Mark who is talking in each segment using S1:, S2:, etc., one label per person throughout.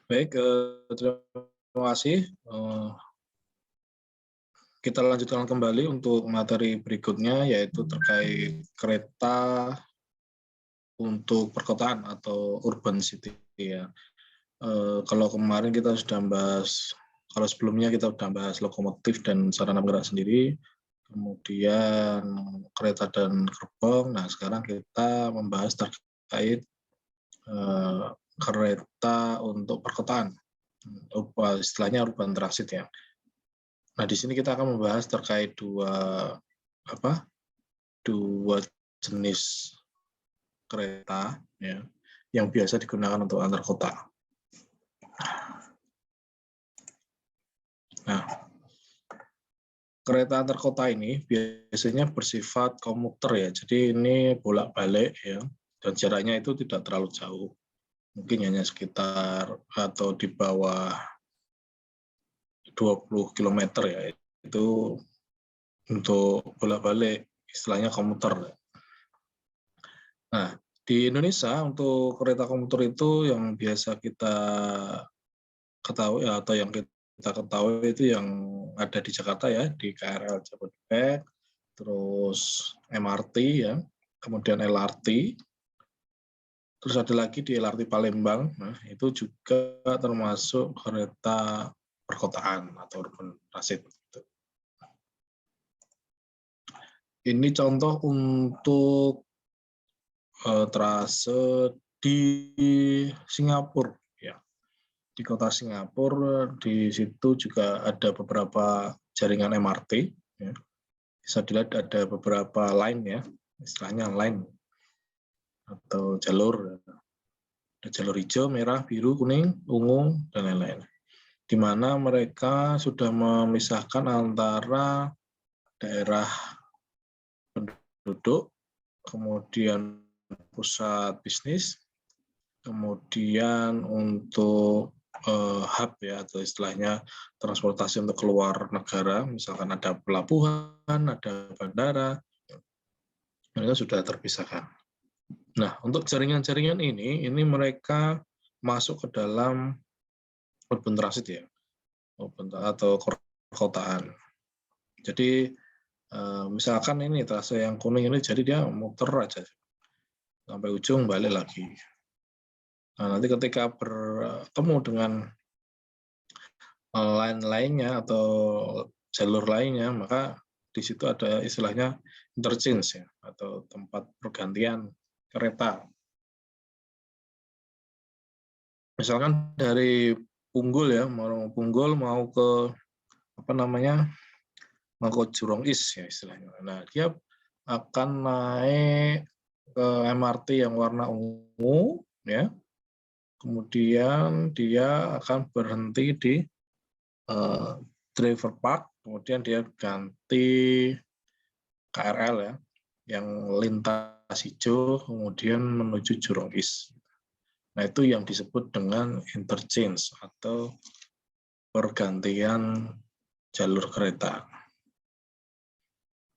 S1: Baik, terima kasih. Kita lanjutkan kembali untuk materi berikutnya, yaitu terkait kereta untuk perkotaan atau urban city ya. Kalau kemarin kita sudah bahas, kalau sebelumnya kita sudah bahas lokomotif dan sarana penggerak sendiri, kemudian kereta dan gerbong. Nah, sekarang kita membahas terkait kereta untuk perkotaan, istilahnya urban transit ya. Nah, di sini kita akan membahas terkait dua jenis kereta ya yang biasa digunakan untuk antar kota. Nah, kereta antar kota ini biasanya bersifat komuter ya. Jadi ini bolak-balik ya, dan jaraknya itu tidak terlalu jauh. Mungkin hanya sekitar atau di bawah 20 km ya. Itu untuk bolak-balik, istilahnya komuter. Nah, di Indonesia untuk kereta komuter itu yang biasa kita ketahui atau yang kita ketahui itu yang ada di Jakarta ya, di KRL Jabodebek, terus MRT ya, kemudian LRT, terus ada lagi di LRT Palembang. Nah, itu juga termasuk kereta perkotaan atau urban transit. Ini contoh untuk trase di Singapura ya. Di kota Singapura, di situ juga ada beberapa jaringan MRT ya. Bisa dilihat ada beberapa line ya, istilahnya line atau jalur. Ada jalur hijau, merah, biru, kuning, ungu, dan lain-lain. Di mana mereka sudah memisahkan antara daerah penduduk, kemudian pusat bisnis, kemudian untuk hub ya, atau istilahnya transportasi untuk keluar negara, misalkan ada pelabuhan, ada bandara, mereka sudah terpisahkan. Nah, untuk jaringan-jaringan ini mereka masuk ke dalam urban transit ya, atau perkotaan. Jadi misalkan ini trase yang kuning ini, jadi dia muter aja sampai ujung balik lagi. Nah, nanti ketika bertemu dengan line lainnya atau jalur lainnya, maka di situ ada istilahnya interchange ya, atau tempat pergantian kereta. Misalkan dari Punggul ya, mau Punggul mau ke mau ke Jurong East ya istilahnya. Nah, dia akan naik ke MRT yang warna ungu ya. Kemudian dia akan berhenti di Driver Park, kemudian dia ganti KRL ya, yang lintas hijau, kemudian menuju Jurong East. Nah, itu yang disebut dengan interchange atau pergantian jalur kereta.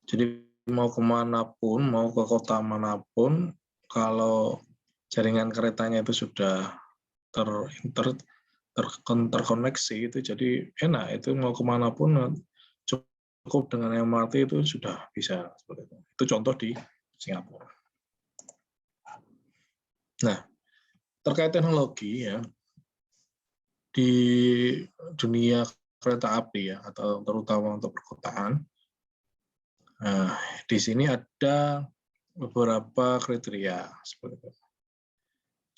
S1: Jadi mau kemanapun, mau ke kota manapun, kalau jaringan keretanya itu sudah terkoneksi, itu jadi enak. Itu mau kemanapun cukup dengan MRT itu sudah bisa seperti itu. Itu contoh di Singapura. Nah, terkait teknologi ya, di dunia kereta api ya, atau terutama untuk perkotaan, di sini ada beberapa kriteria seperti itu.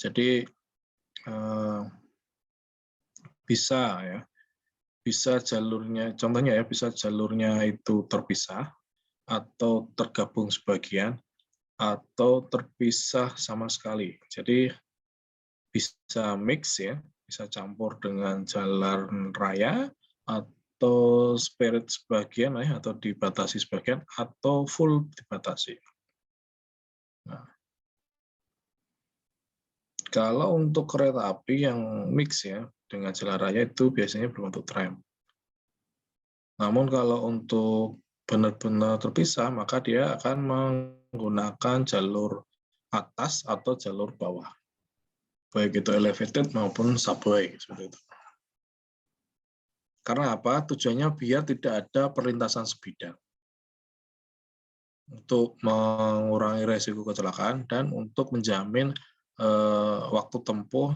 S1: Jadi bisa jalurnya, contohnya ya, bisa jalurnya itu terpisah atau tergabung sebagian atau terpisah sama sekali. Jadi bisa mix ya, bisa campur dengan jalan raya atau spirit sebagian ya, atau dibatasi sebagian atau full dibatasi. Nah, kalau untuk kereta api yang mix ya dengan jalan raya itu biasanya berbentuk tram. Namun kalau untuk benar-benar terpisah, maka dia akan menggunakan jalur atas atau jalur bawah. baik itu elevated maupun subway seperti itu. Karena apa? Tujuannya biar tidak ada perlintasan sebidang untuk mengurangi resiko kecelakaan dan untuk menjamin waktu tempuh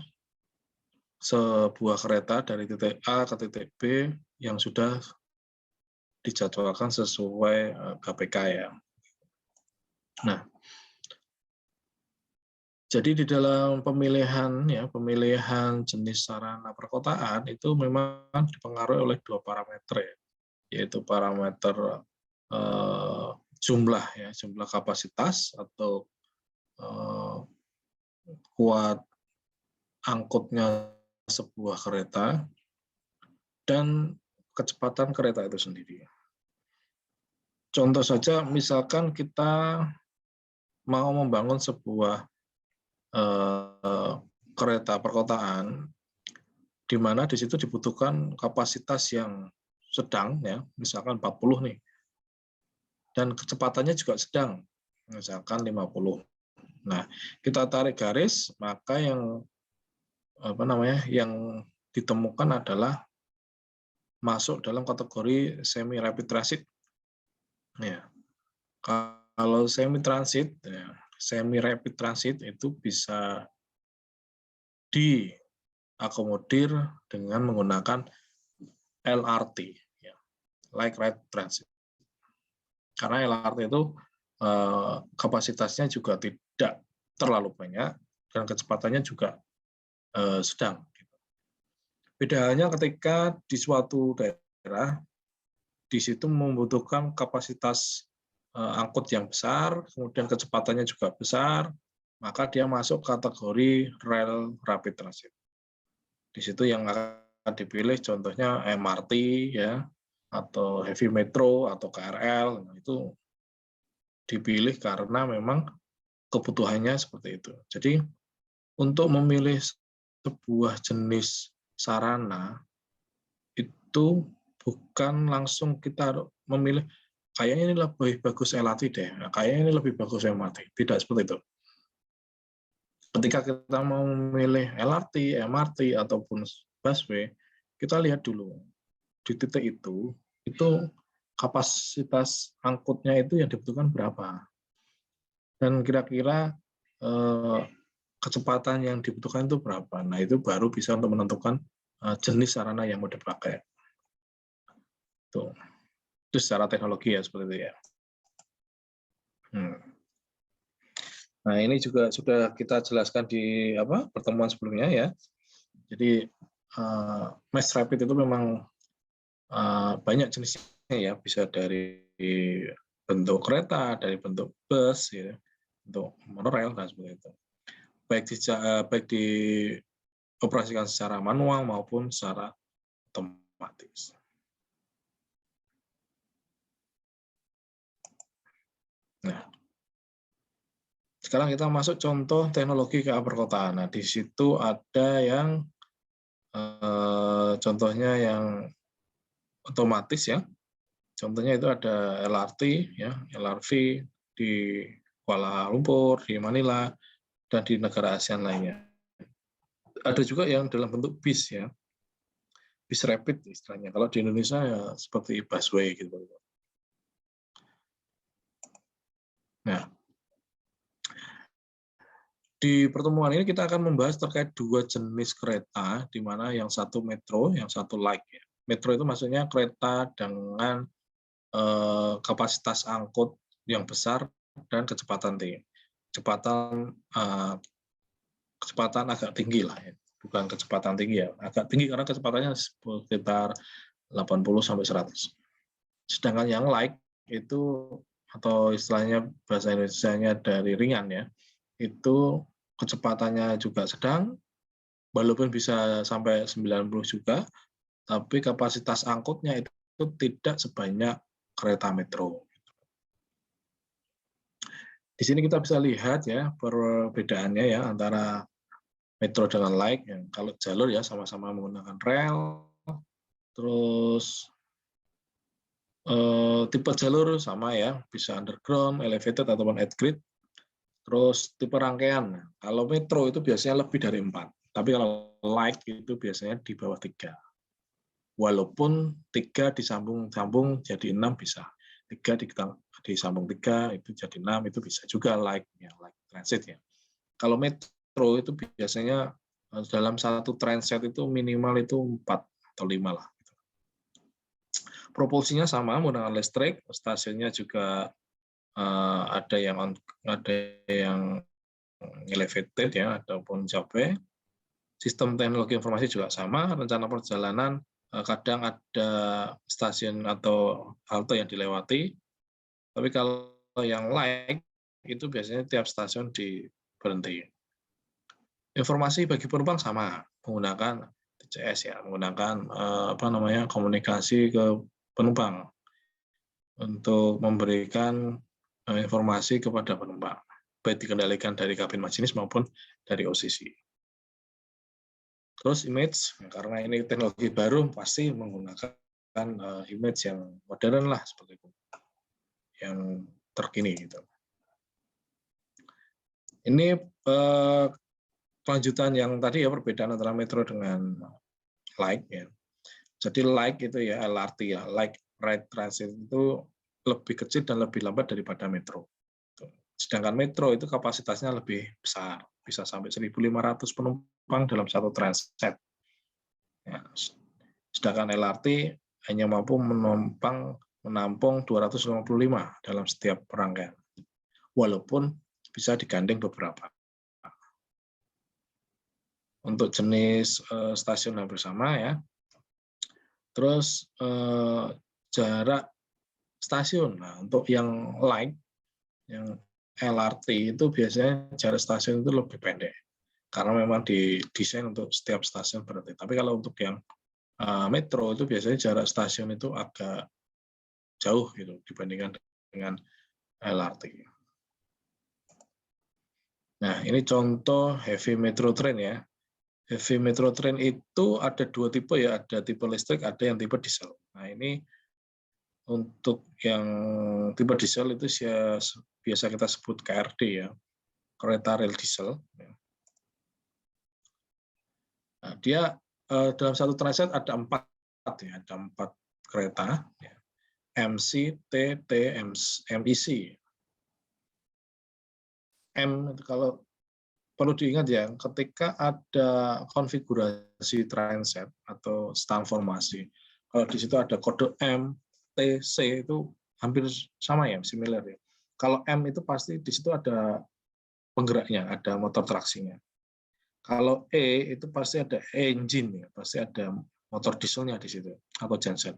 S1: sebuah kereta dari titik A ke titik B yang sudah dijadwalkan sesuai KPK ya. Nah, jadi di dalam pemilihan jenis sarana perkotaan itu memang dipengaruhi oleh dua parameter ya, yaitu parameter jumlah kapasitas atau kuat angkutnya sebuah kereta dan kecepatan kereta itu sendiri. Contoh saja, misalkan kita mau membangun sebuah kereta perkotaan, di mana di situ dibutuhkan kapasitas yang sedang, ya, misalkan 40 nih, dan kecepatannya juga sedang, misalkan 50. Nah, kita tarik garis, maka yang ditemukan adalah masuk dalam kategori semi rapid transit. Ya. Kalau semi rapid transit itu bisa diakomodir dengan menggunakan LRT, ya, light rail transit. Karena LRT itu kapasitasnya juga tidak terlalu banyak dan kecepatannya juga sedang. Beda halnya ketika di suatu daerah, di situ membutuhkan kapasitas angkut yang besar, kemudian kecepatannya juga besar, maka dia masuk kategori rail rapid transit. Di situ yang akan dipilih contohnya MRT ya, atau heavy metro atau KRL, itu dipilih karena memang kebutuhannya seperti itu. Jadi untuk memilih sebuah jenis sarana itu bukan langsung kita memilih kayaknya ini lebih bagus LRT deh, kayaknya ini lebih bagus MRT. Tidak seperti itu. Ketika kita mau memilih LRT, MRT ataupun busway, kita lihat dulu di titik itu kapasitas angkutnya itu yang dibutuhkan berapa, dan kira-kira kecepatan yang dibutuhkan itu berapa. Nah, itu baru bisa untuk menentukan jenis sarana yang mau dipakai. Itu secara teknologi ya, seperti itu ya. Nah, ini juga sudah kita jelaskan di pertemuan sebelumnya ya. Jadi mass rapid itu memang banyak jenisnya ya, bisa dari bentuk kereta, dari bentuk bus, ya, untuk monorail dan seperti itu. Baik dioperasikan secara manual maupun secara otomatis. Nah, sekarang kita masuk contoh teknologi KA perkotaan. Nah, di situ ada yang contohnya yang otomatis ya. Contohnya itu ada LRT ya, LRV di Kuala Lumpur, di Manila, dan di negara ASEAN lainnya. Ada juga yang dalam bentuk bis ya, bis rapid istilahnya. Kalau di Indonesia ya seperti busway gitu. Nah, di pertemuan ini kita akan membahas terkait dua jenis kereta, di mana yang satu metro, yang satu light. Ya. Metro itu maksudnya kereta dengan kapasitas angkut yang besar dan kecepatan tinggi. Kecepatan agak tinggi lah, ya. Bukan kecepatan tinggi ya, agak tinggi karena kecepatannya sekitar 80 sampai 100. Sedangkan yang light itu, atau istilahnya bahasa Indonesianya dari ringan ya, itu kecepatannya juga sedang, walaupun bisa sampai 90 juga, tapi kapasitas angkutnya itu tidak sebanyak kereta metro. Di sini kita bisa lihat ya perbedaannya ya antara metro dengan light. Kalau jalur ya sama-sama menggunakan rel, terus tipe jalur sama ya, bisa underground, elevated ataupun at grade. Terus tipe rangkaian. Nah, kalau metro itu biasanya lebih dari 4. Tapi kalau light itu biasanya di bawah 3. Walaupun 3 disambung-sambung jadi 6 bisa. 3 disambung 3 itu jadi 6, itu bisa juga light transit ya. Kalau metro itu biasanya dalam satu transit itu minimal itu 4 atau 5 lah. Propulsinya sama menggunakan listrik, stasiunnya juga ada yang elevated ya ataupun cabai. Sistem teknologi informasi juga sama, rencana perjalanan kadang ada stasiun atau halte yang dilewati, tapi kalau yang light itu biasanya tiap stasiun berhenti. Informasi bagi penumpang sama, menggunakan TCS ya, menggunakan komunikasi ke penumpang untuk memberikan informasi kepada penumpang, baik dikendalikan dari kabin masinis maupun dari OCC. Terus image, karena ini teknologi baru, pasti menggunakan image yang modern lah, seperti itu, yang terkini gitu. Ini kelanjutan yang tadi ya, perbedaan antara metro dengan light ya. Jadi light itu ya LRT ya, light rail transit itu lebih kecil dan lebih lambat daripada metro. Sedangkan metro itu kapasitasnya lebih besar, bisa sampai 1.500 penumpang dalam satu transit. Ya, sedangkan LRT hanya mampu menampung 255 dalam setiap rangkaian, walaupun bisa digandeng beberapa. Untuk jenis stasiun hampir sama ya. Terus jarak stasiun. Nah, untuk yang light, yang LRT itu biasanya jarak stasiun itu lebih pendek, karena memang didesain untuk setiap stasiun berhenti. Tapi kalau untuk yang metro itu biasanya jarak stasiun itu agak jauh gitu dibandingkan dengan LRT. Nah, ini contoh heavy metro train ya. Heavy metro train itu ada 2 tipe ya, ada tipe listrik, ada yang tipe diesel. Nah, ini untuk yang tipe diesel itu biasa kita sebut KRD ya, kereta rel diesel. Nah, dia dalam satu transit ada 4 ya, ada 4 kereta ya. MC, TT, MIC. M itu kalau perlu diingat ya, ketika ada konfigurasi transit atau transformasi, kalau di situ ada kode M, T, C itu hampir sama ya, similar ya. Kalau M itu pasti di situ ada penggeraknya, ada motor traksinya. Kalau E itu pasti ada engine ya, pasti ada motor dieselnya di situ atau genset.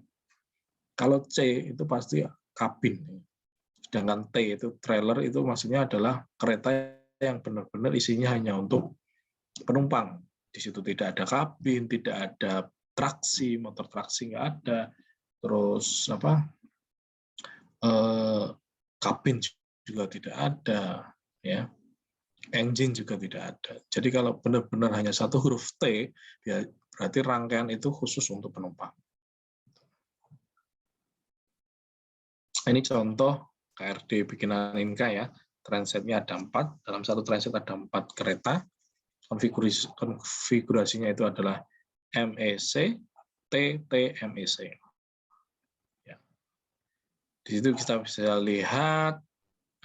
S1: Kalau C itu pasti kabin. Sedangkan T itu trailer, itu maksudnya adalah kereta yang benar-benar isinya hanya untuk penumpang. Di situ tidak ada kabin, tidak ada traksi, motor traksi nggak ada. Terus kabin juga tidak ada, ya. Engine juga tidak ada. Jadi kalau benar-benar hanya satu huruf T, ya berarti rangkaian itu khusus untuk penumpang. Ini contoh KRD bikinan Inka ya. Transitnya ada 4, dalam satu transit ada 4 kereta. Konfigurasinya itu adalah MEC, TT, MEC. Ya. Di situ kita bisa lihat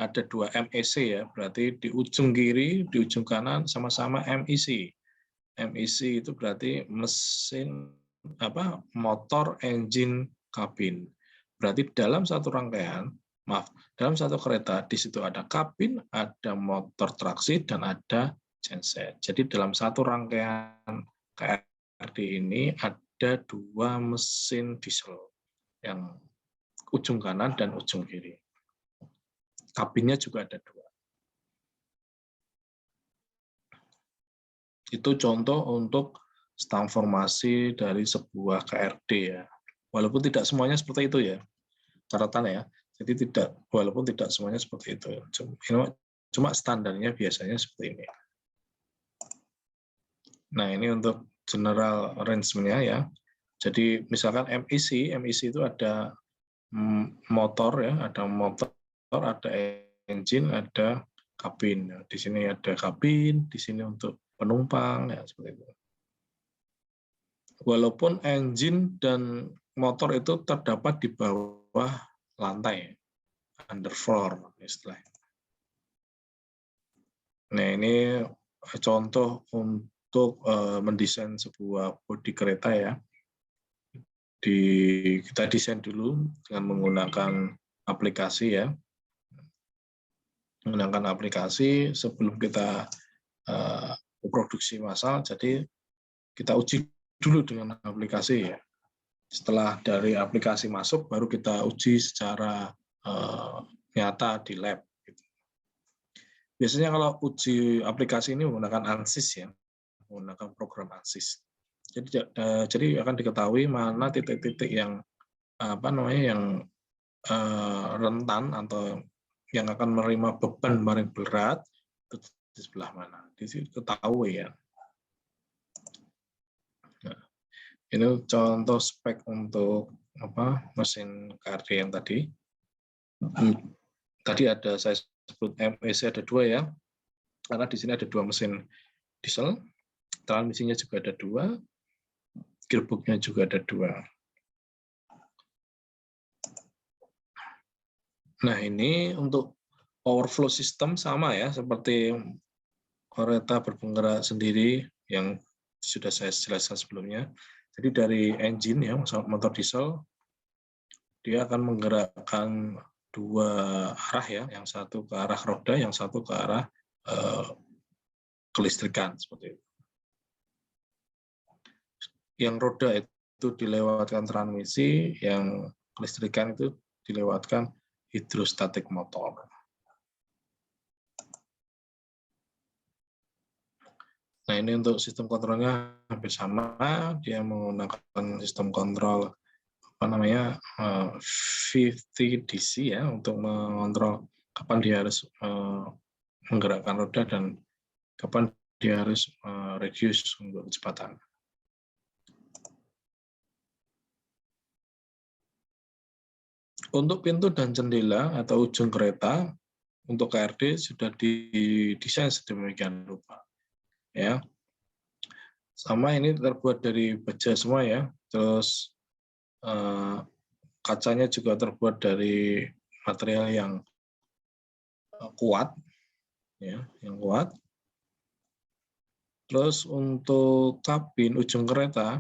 S1: ada 2 MEC ya, berarti di ujung kiri, di ujung kanan sama-sama MEC. MEC itu berarti mesin motor, engine, kabin. Berarti dalam satu rangkaian, dalam satu kereta di situ ada kabin, ada motor traksi dan ada genset. Jadi dalam satu rangkaian KRD ini ada 2 mesin diesel yang ujung kanan dan ujung kiri. Kabinnya juga ada 2. Itu contoh untuk transformasi dari sebuah KRD ya. Walaupun tidak semuanya seperti itu ya, catatan ya. Jadi walaupun tidak semuanya seperti itu. Cuma standarnya biasanya seperti ini. Nah, ini untuk general arrangement-nya ya. Jadi misalkan MEC itu ada motor ya, ada motor, ada engine, ada kabin. Di sini ada kabin, di sini untuk penumpang, ya seperti itu. Walaupun engine dan motor itu terdapat di bawah lantai, underfloor istilahnya. Nah, ini contoh untuk mendesain sebuah bodi kereta ya. Kita desain dulu dengan menggunakan aplikasi ya. Menggunakan aplikasi sebelum kita produksi massal, jadi kita uji dulu dengan aplikasi ya. Setelah dari aplikasi masuk, baru kita uji secara nyata di lab. Biasanya kalau uji aplikasi ini menggunakan ANSYS ya, menggunakan program ANSYS. Jadi akan diketahui mana titik-titik yang yang rentan atau yang akan menerima beban paling berat itu di sebelah mana. Di situ ketahui ya. Nah, ini contoh spek untuk mesin KRD yang tadi. Tadi ada saya sebut MEC ada 2 ya, karena di sini ada 2 mesin diesel, transmisinya juga ada 2, gearbox-nya juga ada 2. Nah, ini untuk power flow system sama ya, seperti kereta berpenggerak sendiri yang sudah saya jelaskan sebelumnya. Jadi dari engine ya, motor diesel, dia akan menggerakkan 2 arah ya, yang satu ke arah roda, yang satu ke arah kelistrikan seperti itu. Yang roda itu dilewatkan transmisi, yang kelistrikan itu dilewatkan hidrostatik motor. Nah, ini untuk sistem kontrolnya hampir sama, dia menggunakan sistem kontrol VVDC ya, untuk mengontrol kapan dia harus menggerakkan roda dan kapan dia harus reduce untuk kecepatan. Untuk pintu dan jendela atau ujung kereta untuk KRD sudah didesain sedemikian rupa. Ya, sama ini terbuat dari baja semua ya. Terus kacanya juga terbuat dari material yang kuat, ya, yang kuat. Terus untuk kabin ujung kereta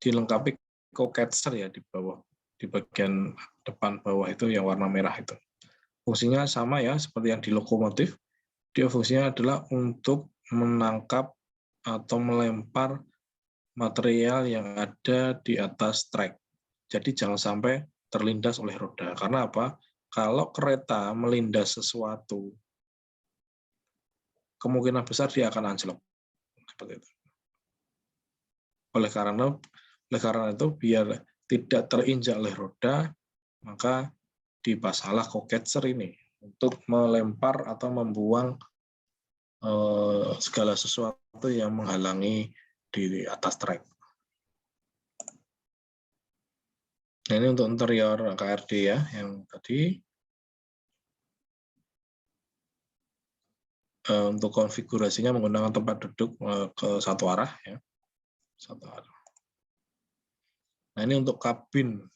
S1: dilengkapi co-catcher ya di bawah, di bagian depan bawah itu yang warna merah itu. Fungsinya sama ya seperti yang di lokomotif. Dia fungsinya adalah untuk menangkap atau melempar material yang ada di atas trek. Jadi jangan sampai terlindas oleh roda. Karena apa? Kalau kereta melindas sesuatu, kemungkinan besar dia akan anjlok. Seperti itu. Oleh karena itu, biar tidak terinjak oleh roda, maka dipasanglah co-catcher ini untuk melempar atau membuang segala sesuatu yang menghalangi di atas trek. Nah, ini untuk interior KRD ya, yang tadi. Untuk konfigurasinya menggunakan tempat duduk ke satu arah ya, satu arah. Nah, ini untuk kabin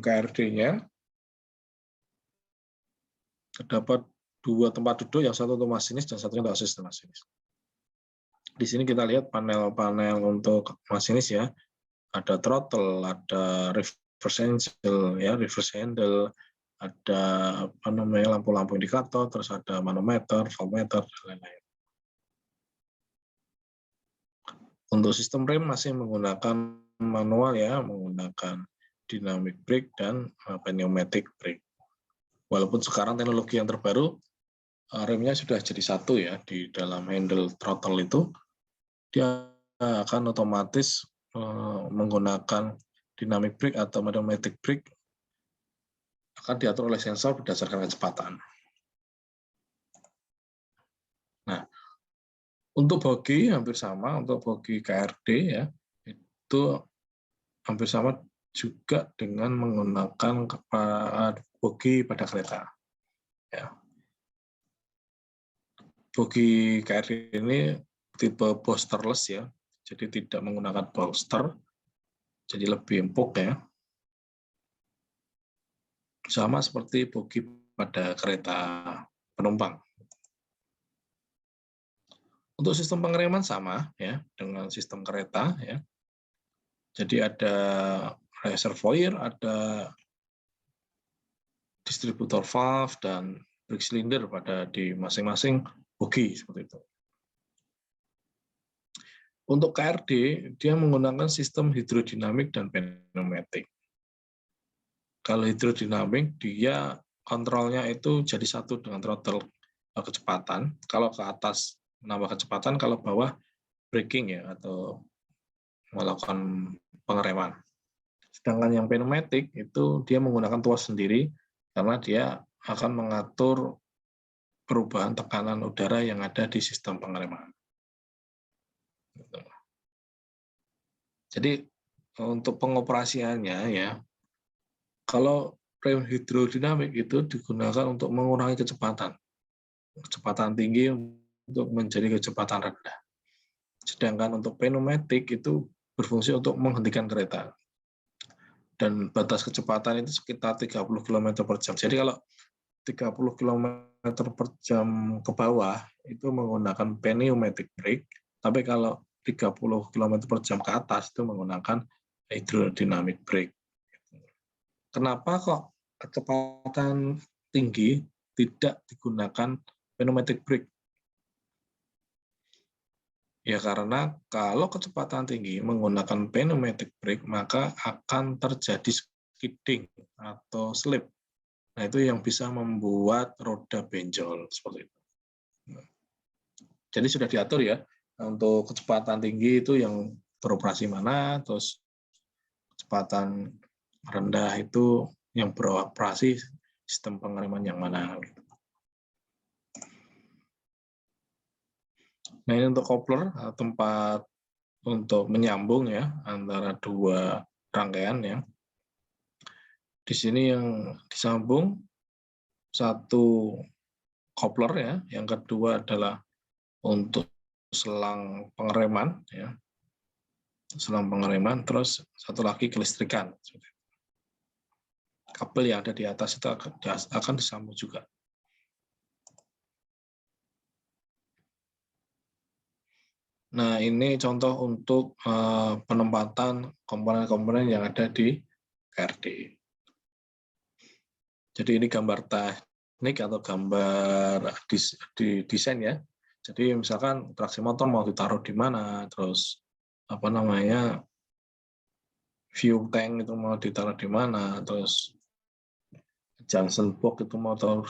S1: KRD-nya terdapat 2 tempat duduk, yang satu untuk masinis dan satunya untuk asisten masinis. Di sini kita lihat panel-panel untuk masinis ya, ada throttle, ada reverse handle, ada lampu-lampu indikator, terus ada manometer, voltmeter, dan lain-lain. Untuk sistem rem masih menggunakan manual ya, menggunakan dynamic brake dan pneumatic brake. Walaupun sekarang teknologi yang terbaru, remnya sudah jadi satu ya, di dalam handle throttle itu, dia akan otomatis menggunakan dynamic brake atau pneumatic brake, akan diatur oleh sensor berdasarkan kecepatan. Nah, untuk bogi hampir sama, untuk bogi KRD ya, itu hampir sama juga dengan menggunakan bogi pada kereta. Ya. Bogi KRD ini tipe bolsterless ya, jadi tidak menggunakan bolster, jadi lebih empuk ya. Sama seperti bogi pada kereta penumpang. Untuk sistem pengereman sama ya dengan sistem kereta ya. Jadi ada reservoir, ada distributor valve dan brake cylinder pada di masing-masing bogi seperti itu. Untuk KRD dia menggunakan sistem hidrodinamik dan pneumatik. Kalau hidrodinamik dia kontrolnya itu jadi satu dengan throttle kecepatan. Kalau ke atas menambah kecepatan, kalau bawah braking ya atau melakukan pengereman. Sedangkan yang pneumatik itu dia menggunakan tuas sendiri karena dia akan mengatur perubahan tekanan udara yang ada di sistem pengereman. Jadi untuk pengoperasiannya ya, kalau rem hidrodinamik itu digunakan untuk mengurangi kecepatan tinggi untuk menjadi kecepatan rendah. Sedangkan untuk pneumatik itu berfungsi untuk menghentikan kereta. Dan batas kecepatan itu sekitar 30 km per jam. Jadi kalau 30 km per jam ke bawah itu menggunakan pneumatic brake, tapi kalau 30 km per jam ke atas itu menggunakan hydrodynamic brake. Kenapa kok kecepatan tinggi tidak digunakan pneumatic brake? Ya karena kalau kecepatan tinggi menggunakan pneumatic brake maka akan terjadi skidding atau slip. Nah itu yang bisa membuat roda benjol seperti itu. Jadi sudah diatur ya untuk kecepatan tinggi itu yang beroperasi mana, terus kecepatan rendah itu yang beroperasi sistem pengereman yang mana. Nah ini untuk coupler, tempat untuk menyambung ya antara dua rangkaian ya. Di sini yang disambung satu coupler ya, yang kedua adalah untuk selang pengereman ya. Selang pengereman, terus satu lagi kelistrikan. Kabel yang ada di atas itu akan disambung juga. Nah, ini contoh untuk penempatan komponen-komponen yang ada di KRD. Jadi ini gambar teknik atau gambar desain ya. Jadi misalkan traksi motor mau ditaruh di mana, terus apa namanya fuel tank itu mau ditaruh di mana, terus junction box itu mau taruh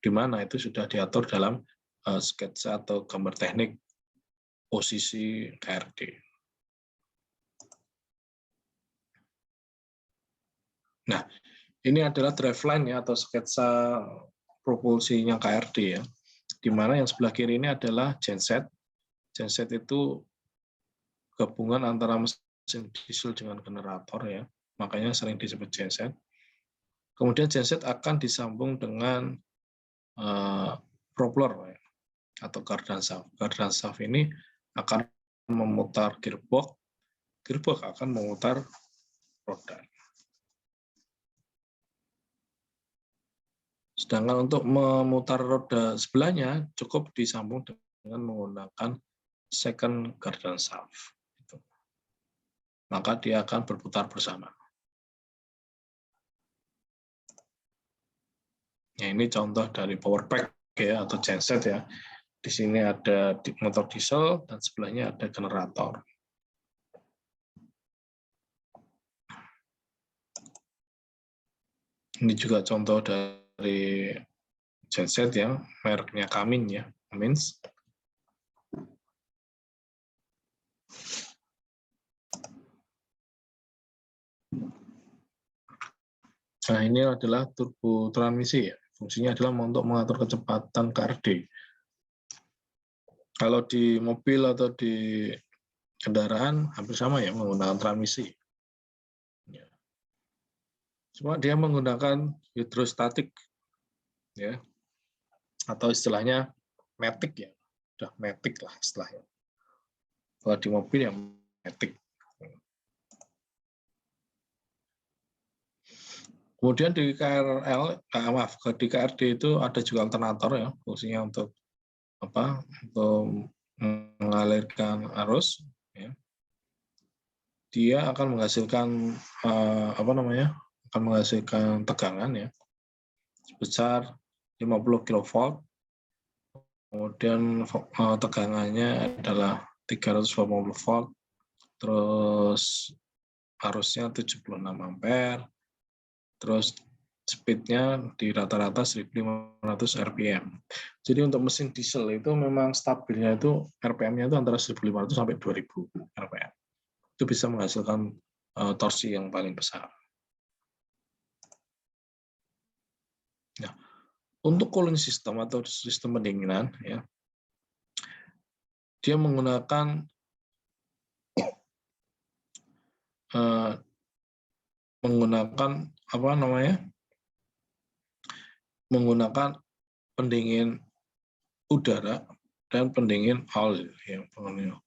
S1: di mana, itu sudah diatur dalam sketsa atau gambar teknik posisi KRD. Nah, ini adalah driveline ya atau sketsa propulsinya KRD ya. Di mana yang sebelah kiri ini adalah genset. Genset itu gabungan antara mesin diesel dengan generator ya. Makanya sering disebut genset. Kemudian genset akan disambung dengan propeller ya, atau gardan shaft. Gardan shaft ini akan memutar gearbox. Gearbox akan memutar roda. Sedangkan untuk memutar roda sebelahnya cukup disambung dengan menggunakan second gardan shaft. Maka dia akan berputar bersama. Nah, ini contoh dari power pack ya atau genset ya. Di sini ada motor diesel dan sebelahnya ada generator. Ini juga contoh dari genset ya, mereknya Cummins ya, Cummins. Nah, ini adalah turbo transmisi ya. Fungsinya adalah untuk mengatur kecepatan KRD. Kalau di mobil atau di kendaraan hampir sama ya menggunakan transmisi. Cuma dia menggunakan hidrostatik, ya, atau istilahnya matic ya, udah matic lah istilahnya. Kalau di mobil ya matic. Kemudian di KRL, maaf, di KRD itu ada juga alternator ya, fungsinya untuk apa? Untuk mengalirkan arus. Ya. Dia akan menghasilkan apa namanya? Akan menghasilkan tegangan ya sebesar 50 kV. Kemudian tegangannya adalah 380 volt. Terus arusnya 76 ampere. Terus speednya di rata-rata 1.500 rpm. Jadi untuk mesin diesel itu memang stabilnya itu rpm-nya itu antara 1.500 sampai 2.000 rpm. Itu bisa menghasilkan torsi yang paling besar. Nah, untuk cooling system atau sistem pendinginan, ya, dia menggunakan apa namanya? Menggunakan pendingin udara dan pendingin oil yang pengennya.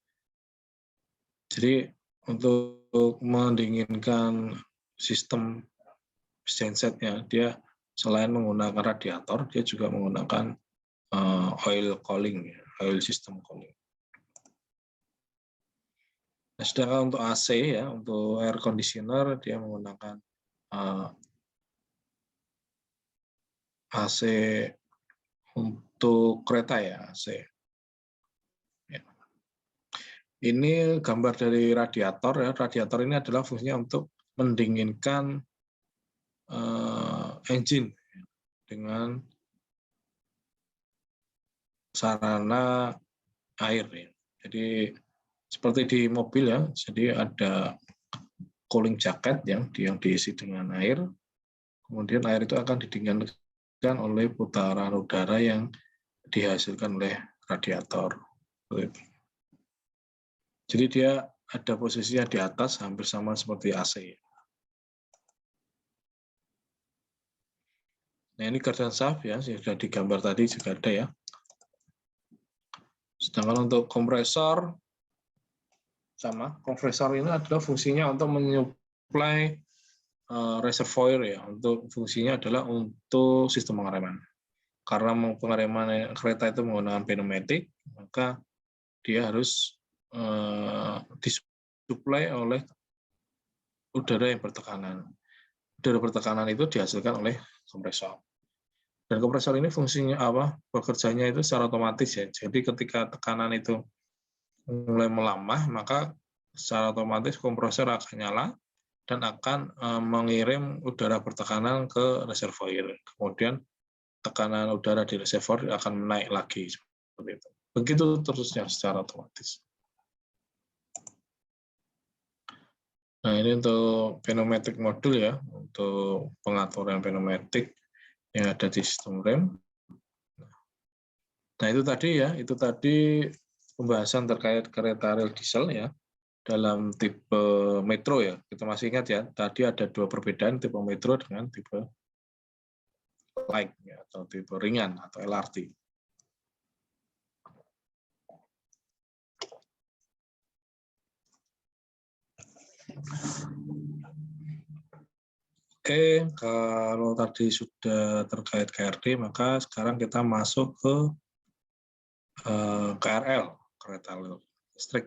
S1: Jadi untuk mendinginkan sistem gensetnya, dia selain menggunakan radiator, dia juga menggunakan oil cooling, oil system cooling. Nah, sedangkan untuk AC ya, untuk air conditioner dia menggunakan AC untuk kereta ya, AC. Ya. Ini gambar dari radiator ya. Radiator ini adalah fungsinya untuk mendinginkan engine dengan sarana air ya. Jadi seperti di mobil ya. Jadi ada cooling jacket yang diisi dengan air. Kemudian air itu akan didinginkan oleh putaran udara yang dihasilkan oleh radiator. Jadi dia ada posisinya di atas hampir sama seperti AC. Nah ini gardan shaft ya, sudah digambar tadi juga ada ya. Sedangkan untuk kompresor, sama, kompresor ini adalah fungsinya untuk menyuplai reservoir ya, untuk fungsinya adalah untuk sistem pengereman. Karena pengereman kereta itu menggunakan pneumatik, maka dia harus disuplai oleh udara yang bertekanan. Udara bertekanan itu dihasilkan oleh kompresor. Dan kompresor ini fungsinya apa? Bekerjanya itu secara otomatis ya. Jadi ketika tekanan itu mulai melamah, maka secara otomatis kompresor akan nyala dan akan mengirim udara bertekanan ke reservoir. Kemudian tekanan udara di reservoir akan naik lagi seperti itu. Begitu terusnya secara otomatis. Nah, ini untuk pneumatic modul ya, untuk pengaturan pneumatik yang ada di sistem rem. Nah, itu tadi pembahasan terkait kereta rel diesel ya, dalam tipe metro ya. Kita masih ingat ya, tadi ada dua perbedaan tipe metro dengan tipe light ya, atau tipe ringan atau LRT. Oke, kalau tadi sudah terkait KRD, maka sekarang kita masuk ke KRL, kereta listrik.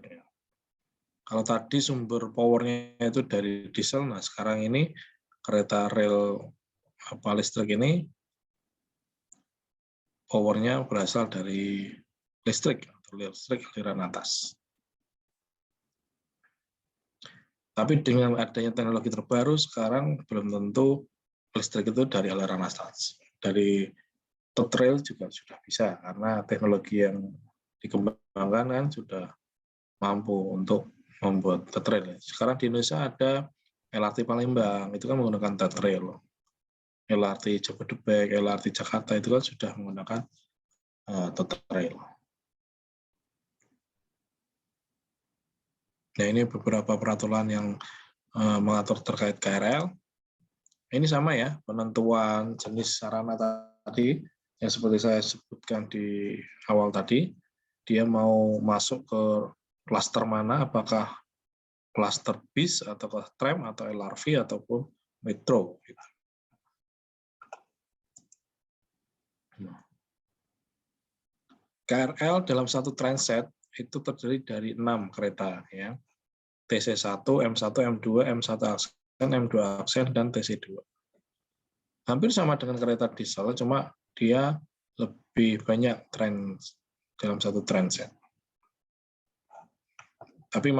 S1: Kalau tadi sumber powernya itu dari diesel, nah sekarang ini kereta rel listrik ini powernya berasal dari listrik, atau listrik aliran atas. Tapi dengan adanya teknologi terbaru sekarang belum tentu listrik itu dari aliran atas. Dari third rail juga sudah bisa karena teknologi yang dikembangkan kan sudah mampu untuk membuat third rail. Sekarang di Indonesia ada LRT Palembang, itu kan menggunakan third rail. LRT Jabodebek, LRT Jakarta itu kan sudah menggunakan third rail. Nah ini beberapa peraturan yang mengatur terkait KRL. Ini sama ya, penentuan jenis sarana tadi yang seperti saya sebutkan di awal tadi, dia mau masuk ke klaster mana, apakah klaster bis atau tram atau LRV ataupun metro. KRL dalam satu transit itu terdiri dari 6 kereta ya. TC1, M1, M2, M1 aksen, M2 aksen, dan TC2. Hampir sama dengan kereta diesel, cuma dia lebih banyak tren dalam satu transit. Tapi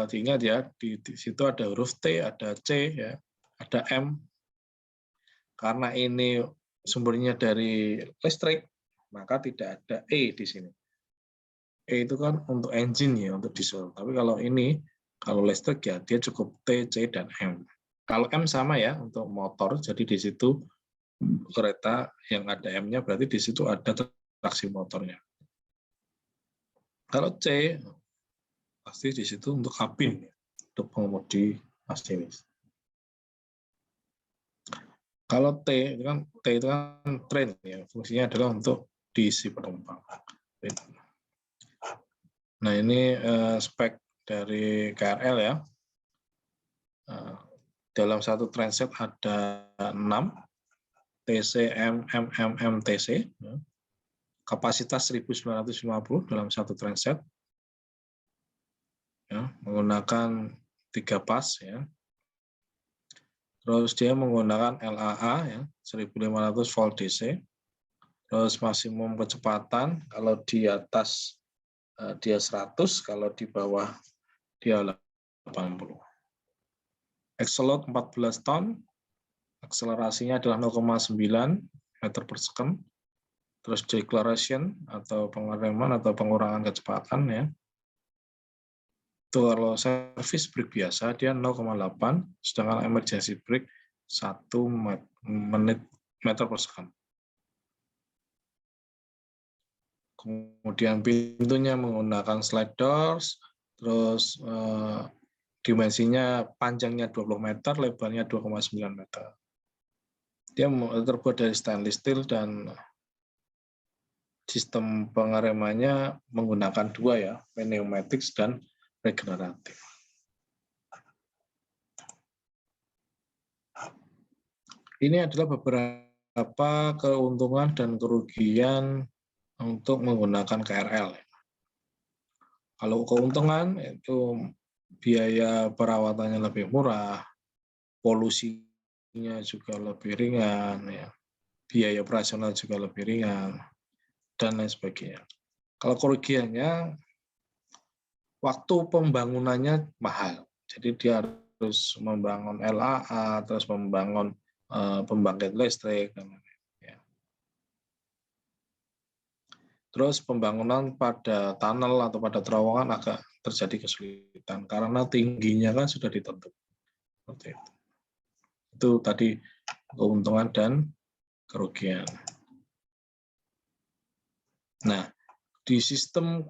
S1: diingat ya, di situ ada huruf T, ada C, ya, ada M. Karena ini sumbernya dari listrik, maka tidak ada E di sini. E itu kan untuk engine ya, untuk diesel. Tapi kalau ini, kalau listrik ya dia cukup T, C, dan M. Kalau M sama ya untuk motor, jadi di situ kereta yang ada M-nya berarti di situ ada traksi motornya. Kalau C pasti di situ untuk kabin, untuk pengemudi masinis. Kalau T itu kan train ya, fungsinya adalah untuk diisi penumpang. Nah ini spek dari KRL ya. Dalam satu transit ada 6 TC, MM, TC, kapasitas 1950 dalam satu transit, ya, menggunakan 3 pas ya. Terus dia menggunakan LAA ya, 1500 volt DC. Terus maksimum kecepatan kalau di atas dia 100, kalau di bawah dia 80. Axle-load 14 ton, akselerasinya adalah 0,9 meter per second. Terus deceleration atau pengereman atau pengurangan kecepatan ya. Itu kalau service brake biasa dia 0,8, sedangkan emergency brake 1 meter per second. Kemudian pintunya menggunakan slide doors, terus dimensinya panjangnya 20 meter, lebarnya 2,9 meter. Dia terbuat dari stainless steel dan sistem pengeremannya menggunakan 2 ya, pneumatics dan regeneratif. Ini adalah beberapa keuntungan dan kerugian untuk menggunakan KRL. Kalau keuntungan itu biaya perawatannya lebih murah, polusinya juga lebih ringan, ya, biaya operasional juga lebih ringan, dan lain sebagainya. Kalau kerugiannya, waktu pembangunannya mahal. Jadi dia harus membangun LAA, terus membangun pembangkit listrik, dan ya. Terus pembangunan pada tunnel atau pada terowongan agak terjadi kesulitan karena tingginya kan sudah ditentukan. Seperti itu. Itu tadi keuntungan dan kerugian. Nah, di sistem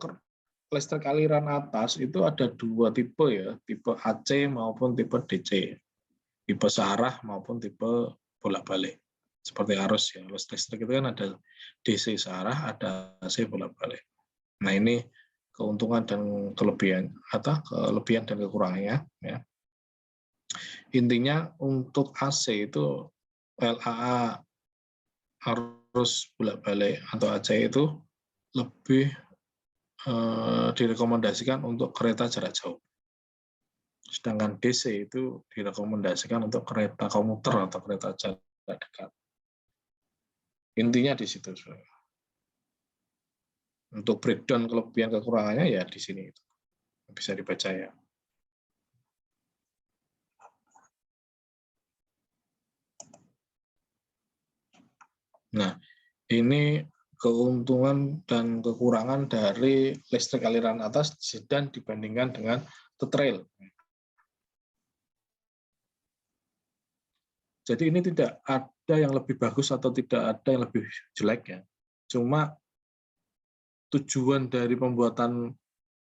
S1: listrik aliran atas itu ada 2 tipe ya, tipe AC maupun tipe DC. Tipe searah maupun tipe bolak-balik. Seperti arus ya, arus listrik itu kan ada DC searah, ada AC bolak-balik. Nah, ini keuntungan dan kelebihan dan kekurangannya ya. Intinya untuk AC itu LAA arus bolak-balik atau AC itu lebih direkomendasikan untuk kereta jarak jauh. Sedangkan DC itu direkomendasikan untuk kereta komuter atau kereta jarak dekat. Intinya di situ. Untuk breakdown kelebihan kekurangannya ya di sini bisa dibaca ya. Nah, ini keuntungan dan kekurangan dari listrik aliran atas dan dibandingkan dengan rail. Jadi ini tidak ada yang lebih bagus atau tidak ada yang lebih jelek ya. Cuma tujuan dari pembuatan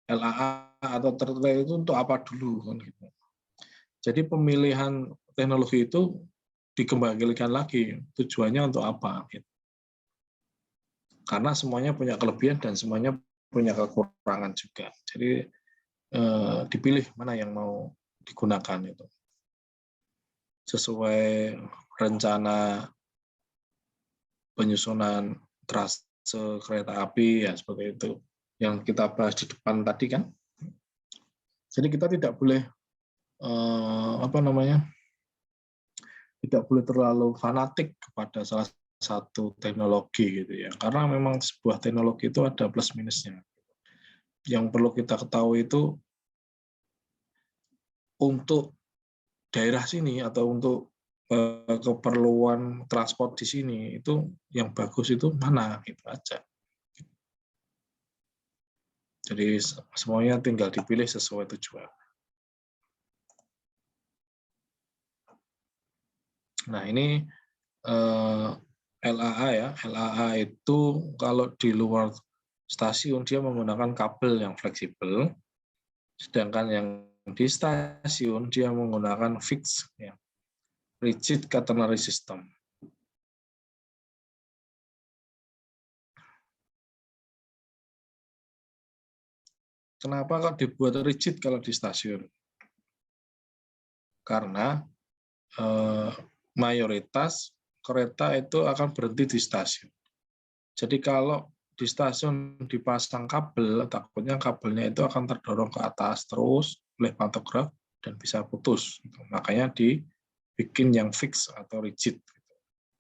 S1: LAA atau rail itu untuk apa dulu kan gitu. Jadi pemilihan teknologi itu dikembalikan lagi tujuannya untuk apa. Gitu. Karena semuanya punya kelebihan dan semuanya punya kekurangan juga. Jadi dipilih mana yang mau digunakan itu sesuai rencana penyusunan trase kereta api ya seperti itu yang kita bahas di depan tadi kan. Jadi kita tidak boleh tidak boleh terlalu fanatik kepada salah satu teknologi gitu ya, karena memang sebuah teknologi itu ada plus minusnya. Yang perlu kita ketahui itu untuk daerah sini atau untuk keperluan transport di sini itu yang bagus itu mana gitu aja. Jadi semuanya tinggal dipilih sesuai tujuan. Nah ini LAA ya, LAA itu kalau di luar stasiun dia menggunakan kabel yang fleksibel, sedangkan yang di stasiun dia menggunakan fix, ya, rigid catenary system. Kenapa kok dibuat rigid kalau di stasiun? Karena mayoritas kereta itu akan berhenti di stasiun. Jadi kalau di stasiun dipasang kabel, takutnya kabelnya itu akan terdorong ke atas terus oleh pantograf dan bisa putus. Makanya dibikin yang fix atau rigid.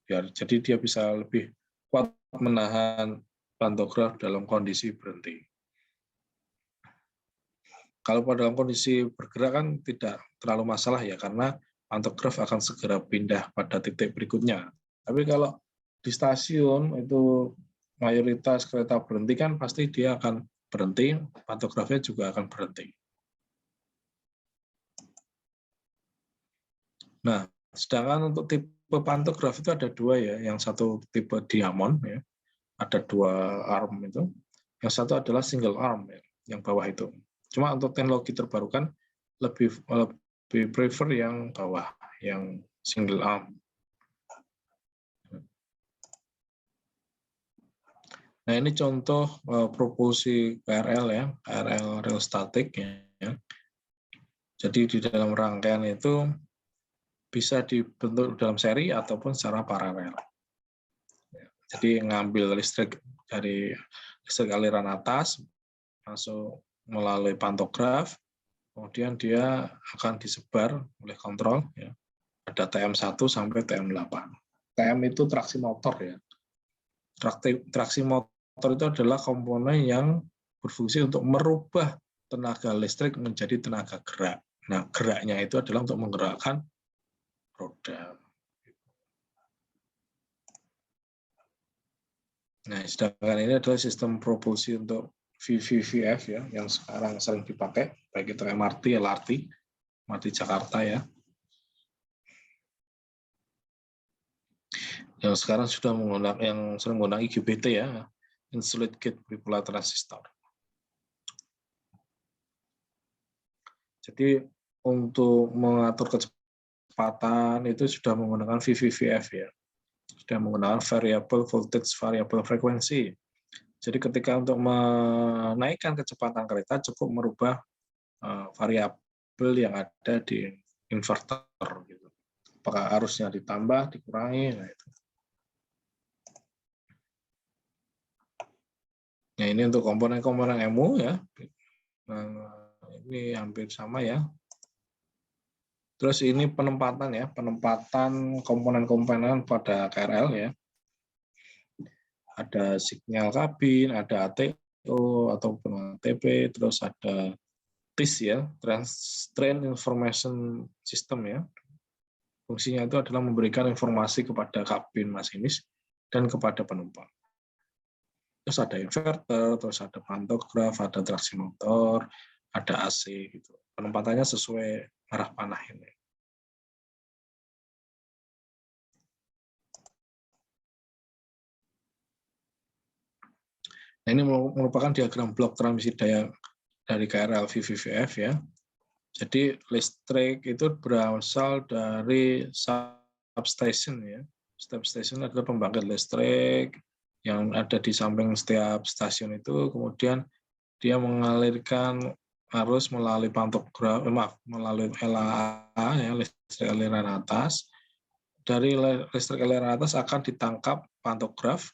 S1: Jadi dia bisa lebih kuat menahan pantograf dalam kondisi berhenti. Kalau dalam kondisi bergerak kan tidak terlalu masalah ya, karena pantograf akan segera pindah pada titik berikutnya. Tapi kalau di stasiun itu mayoritas kereta berhenti kan pasti dia akan berhenti, pantografnya juga akan berhenti. Nah, sedangkan untuk tipe pantograf itu ada dua ya, yang satu tipe diamond ya, ada dua arm itu, yang satu adalah single arm ya, yang bawah itu. Cuma untuk teknologi terbarukan lebih prefer yang bawah, yang single arm. Nah ini contoh propulsi KRL ya, KRL rel statik ya. Jadi di dalam rangkaian itu bisa dibentuk dalam seri ataupun secara paralel. Jadi ngambil listrik dari listrik aliran atas, masuk melalui pantograf, kemudian dia akan disebar oleh kontrol. Ya. Ada TM1 sampai TM8. TM itu traksi motor ya. Traksi motor itu adalah komponen yang berfungsi untuk merubah tenaga listrik menjadi tenaga gerak. Nah, geraknya itu adalah untuk menggerakkan roda. Nah, sedangkan ini adalah sistem propulsi untuk VVVF ya, yang sekarang sering dipakai, baik itu MRT, LRT, MRT Jakarta ya. Yang sekarang sudah menggunakan, yang sering menggunakan IGBT ya, Insulet Gate Bipolar Transistor. Jadi untuk mengatur kecepatan itu sudah menggunakan VVVF ya, sudah menggunakan variable voltage, variable frekuensi. Jadi ketika untuk menaikkan kecepatan kereta cukup merubah variabel yang ada di inverter. Gitu. Apakah arusnya ditambah, dikurangi, nah itu. Nah ini untuk komponen-komponen EMU ya. Nah, ini hampir sama ya. Terus ini penempatan ya, penempatan komponen-komponen pada KRL ya. Ada sinyal kabin, ada ATO ataupun ATP, terus ada TIS ya, Train Information System ya. Fungsinya itu adalah memberikan informasi kepada kabin masinis dan kepada penumpang. Terus ada inverter, terus ada pantograf, ada traksi motor, ada AC gitu. Penempatannya sesuai arah panah ini. Nah, ini merupakan diagram blok transmisi daya dari KRL VVVF ya. Jadi listrik itu berasal dari substation ya. Substation adalah pembangkit listrik yang ada di samping setiap stasiun itu, kemudian dia mengalirkan arus melalui pantograf, melalui LAA ya, listrik aliran atas. Dari listrik aliran atas akan ditangkap pantograf,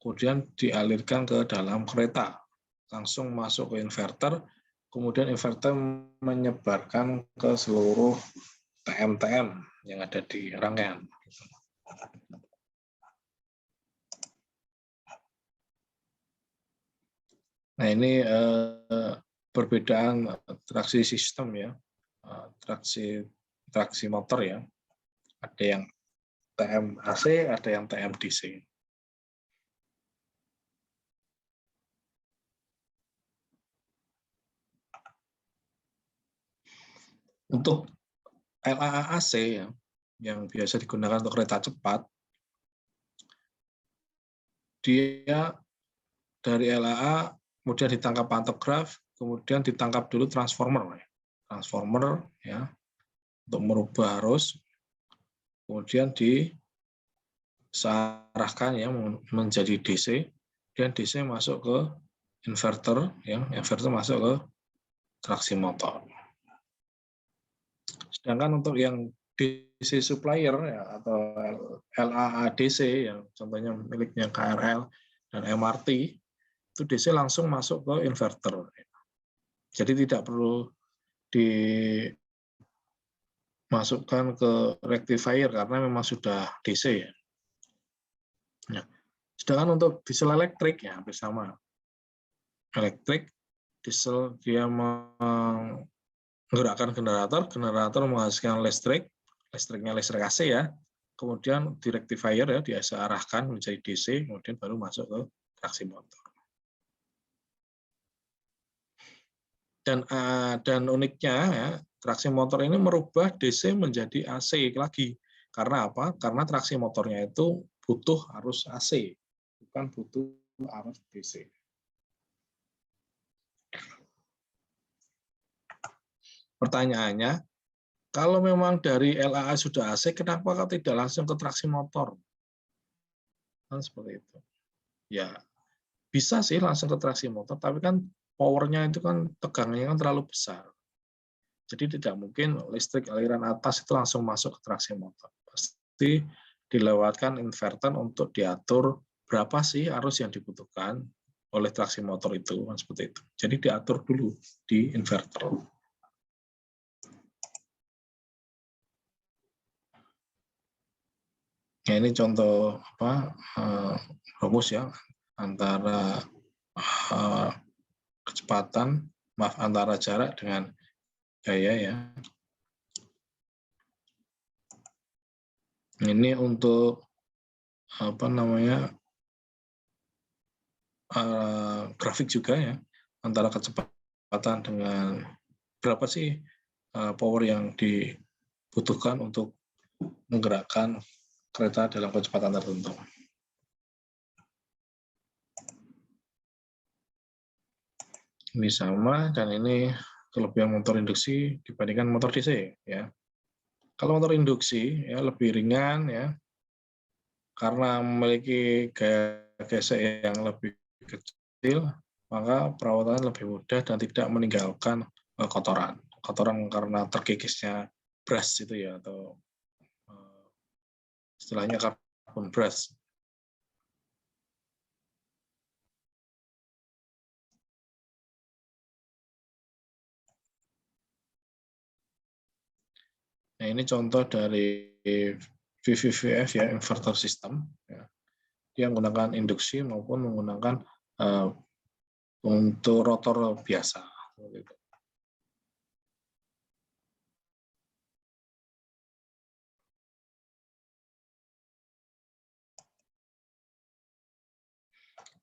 S1: kemudian dialirkan ke dalam kereta, langsung masuk ke inverter, kemudian inverter menyebarkan ke seluruh TM-TM yang ada di rangkaian. Nah ini perbedaan traksi sistem ya, traksi motor ya. Ada yang TM AC, ada yang TM DC. Untuk LAA AC ya, yang biasa digunakan untuk kereta cepat, dia dari LAA kemudian ditangkap pantograf, kemudian ditangkap dulu transformer ya, untuk merubah arus, kemudian diarahkan ya menjadi DC, dan DC masuk ke inverter, yang inverter masuk ke traksi motor. Sedangkan untuk yang DC supplier ya, atau LAA DC yang contohnya miliknya KRL dan MRT, itu DC langsung masuk ke inverter. Jadi tidak perlu dimasukkan ke rectifier karena memang sudah DC ya. Nah, sedangkan untuk diesel elektrik ya hampir sama. Elektrik, diesel dia menggerakkan generator menghasilkan listriknya listrik AC ya. Kemudian di rectifier ya diarahkan menjadi DC, kemudian baru masuk ke traksi motor. Dan uniknya ya, traksi motor ini merubah DC menjadi AC lagi. Karena apa? Karena traksi motornya itu butuh arus AC, bukan butuh arus DC. Pertanyaannya, kalau memang dari LAA sudah AC, kenapa tidak langsung ke traksi motor? Kan seperti itu. Ya, bisa sih langsung ke traksi motor, tapi kan powernya itu kan tegangannya kan terlalu besar. Jadi tidak mungkin listrik aliran atas itu langsung masuk ke traksi motor. Pasti dilewatkan inverter untuk diatur berapa sih arus yang dibutuhkan oleh traksi motor itu, kan seperti itu. Jadi diatur dulu di inverter. Nah, ini contoh rumus ya antara kecepatan, antara jarak dengan gaya ya. Ini untuk grafik juga ya, antara kecepatan dengan berapa sih power yang dibutuhkan untuk menggerakkan kereta dalam kecepatan tertentu. Ini sama, dan ini kelebihan motor induksi dibandingkan motor DC ya. Kalau motor induksi ya lebih ringan ya, karena memiliki gaya gesek yang lebih kecil, maka perawatannya lebih mudah dan tidak meninggalkan kotoran karena terkikisnya brush itu ya, atau istilahnya carbon brush. Nah, ini contoh dari VVVF ya, inverter system ya. Dia menggunakan induksi maupun menggunakan untuk rotor biasa.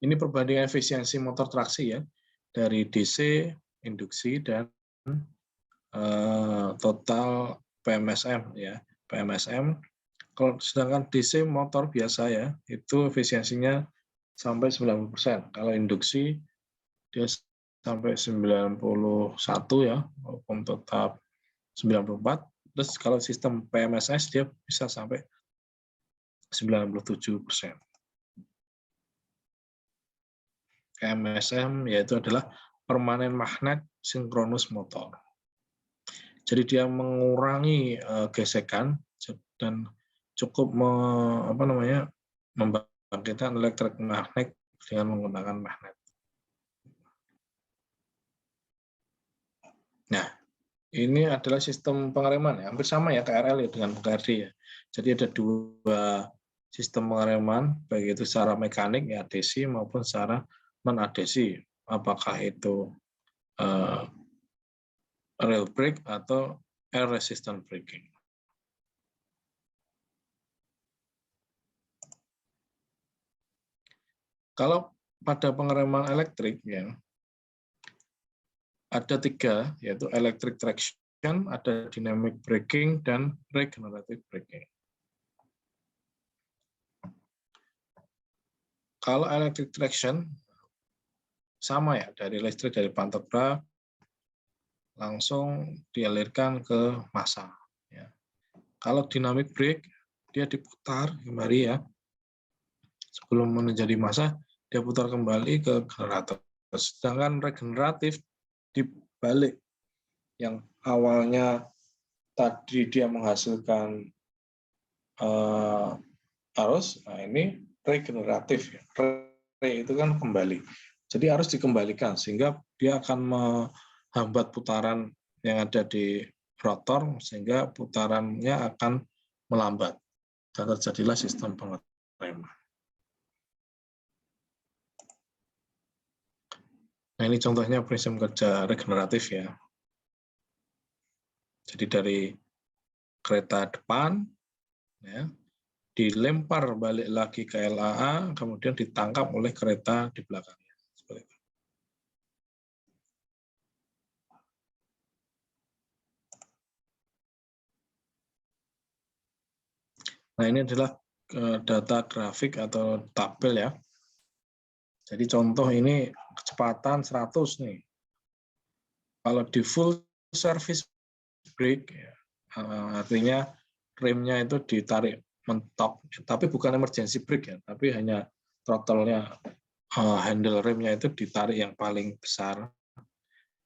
S1: Ini perbandingan efisiensi motor traksi ya, dari DC, induksi, dan total PMSM ya. PMSM, kalau sedangkan DC motor biasa ya, itu efisiensinya sampai 90%. Kalau induksi dia sampai 91 ya, walaupun tetap 94. Terus kalau sistem PMSS dia bisa sampai 97%. PMSM yaitu adalah permanen magnet sinkronus motor. Jadi dia mengurangi gesekan dan cukup membangkitkan elektrik magnet dengan menggunakan magnet. Nah, ini adalah sistem pengereman ya, hampir sama ya KRL ya dengan KRD ya. Jadi ada dua sistem pengereman, baik itu secara mekanik ya DC maupun secara non ADC. Apakah itu rail brake atau air resistant braking. Kalau pada pengereman elektrik ya ada tiga, yaitu electric traction, ada dynamic braking, dan regenerative braking. Kalau electric traction sama ya, dari listrik dari pantograf langsung dialirkan ke massa. Ya. Kalau dynamic brake dia diputar kembali ya, sebelum menjadi massa dia putar kembali ke generator. Sedangkan regeneratif dibalik, yang awalnya tadi dia menghasilkan arus, nah ini regeneratif ya. Itu kan kembali. Jadi harus dikembalikan sehingga dia akan menghambat putaran yang ada di rotor sehingga putarannya akan melambat dan terjadilah sistem pengereman. Nah, ini contohnya prinsip kerja regeneratif ya. Jadi dari kereta depan ya, dilempar balik lagi ke LAA, kemudian ditangkap oleh kereta di belakangnya. Seperti itu. Nah, ini adalah data grafik atau tabel ya. Jadi contoh ini kecepatan 100 nih. Kalau di full service brake, ya, artinya remnya itu ditarik mentok, tapi bukan emergency brake ya, tapi hanya throttle-nya, handle remnya itu ditarik yang paling besar,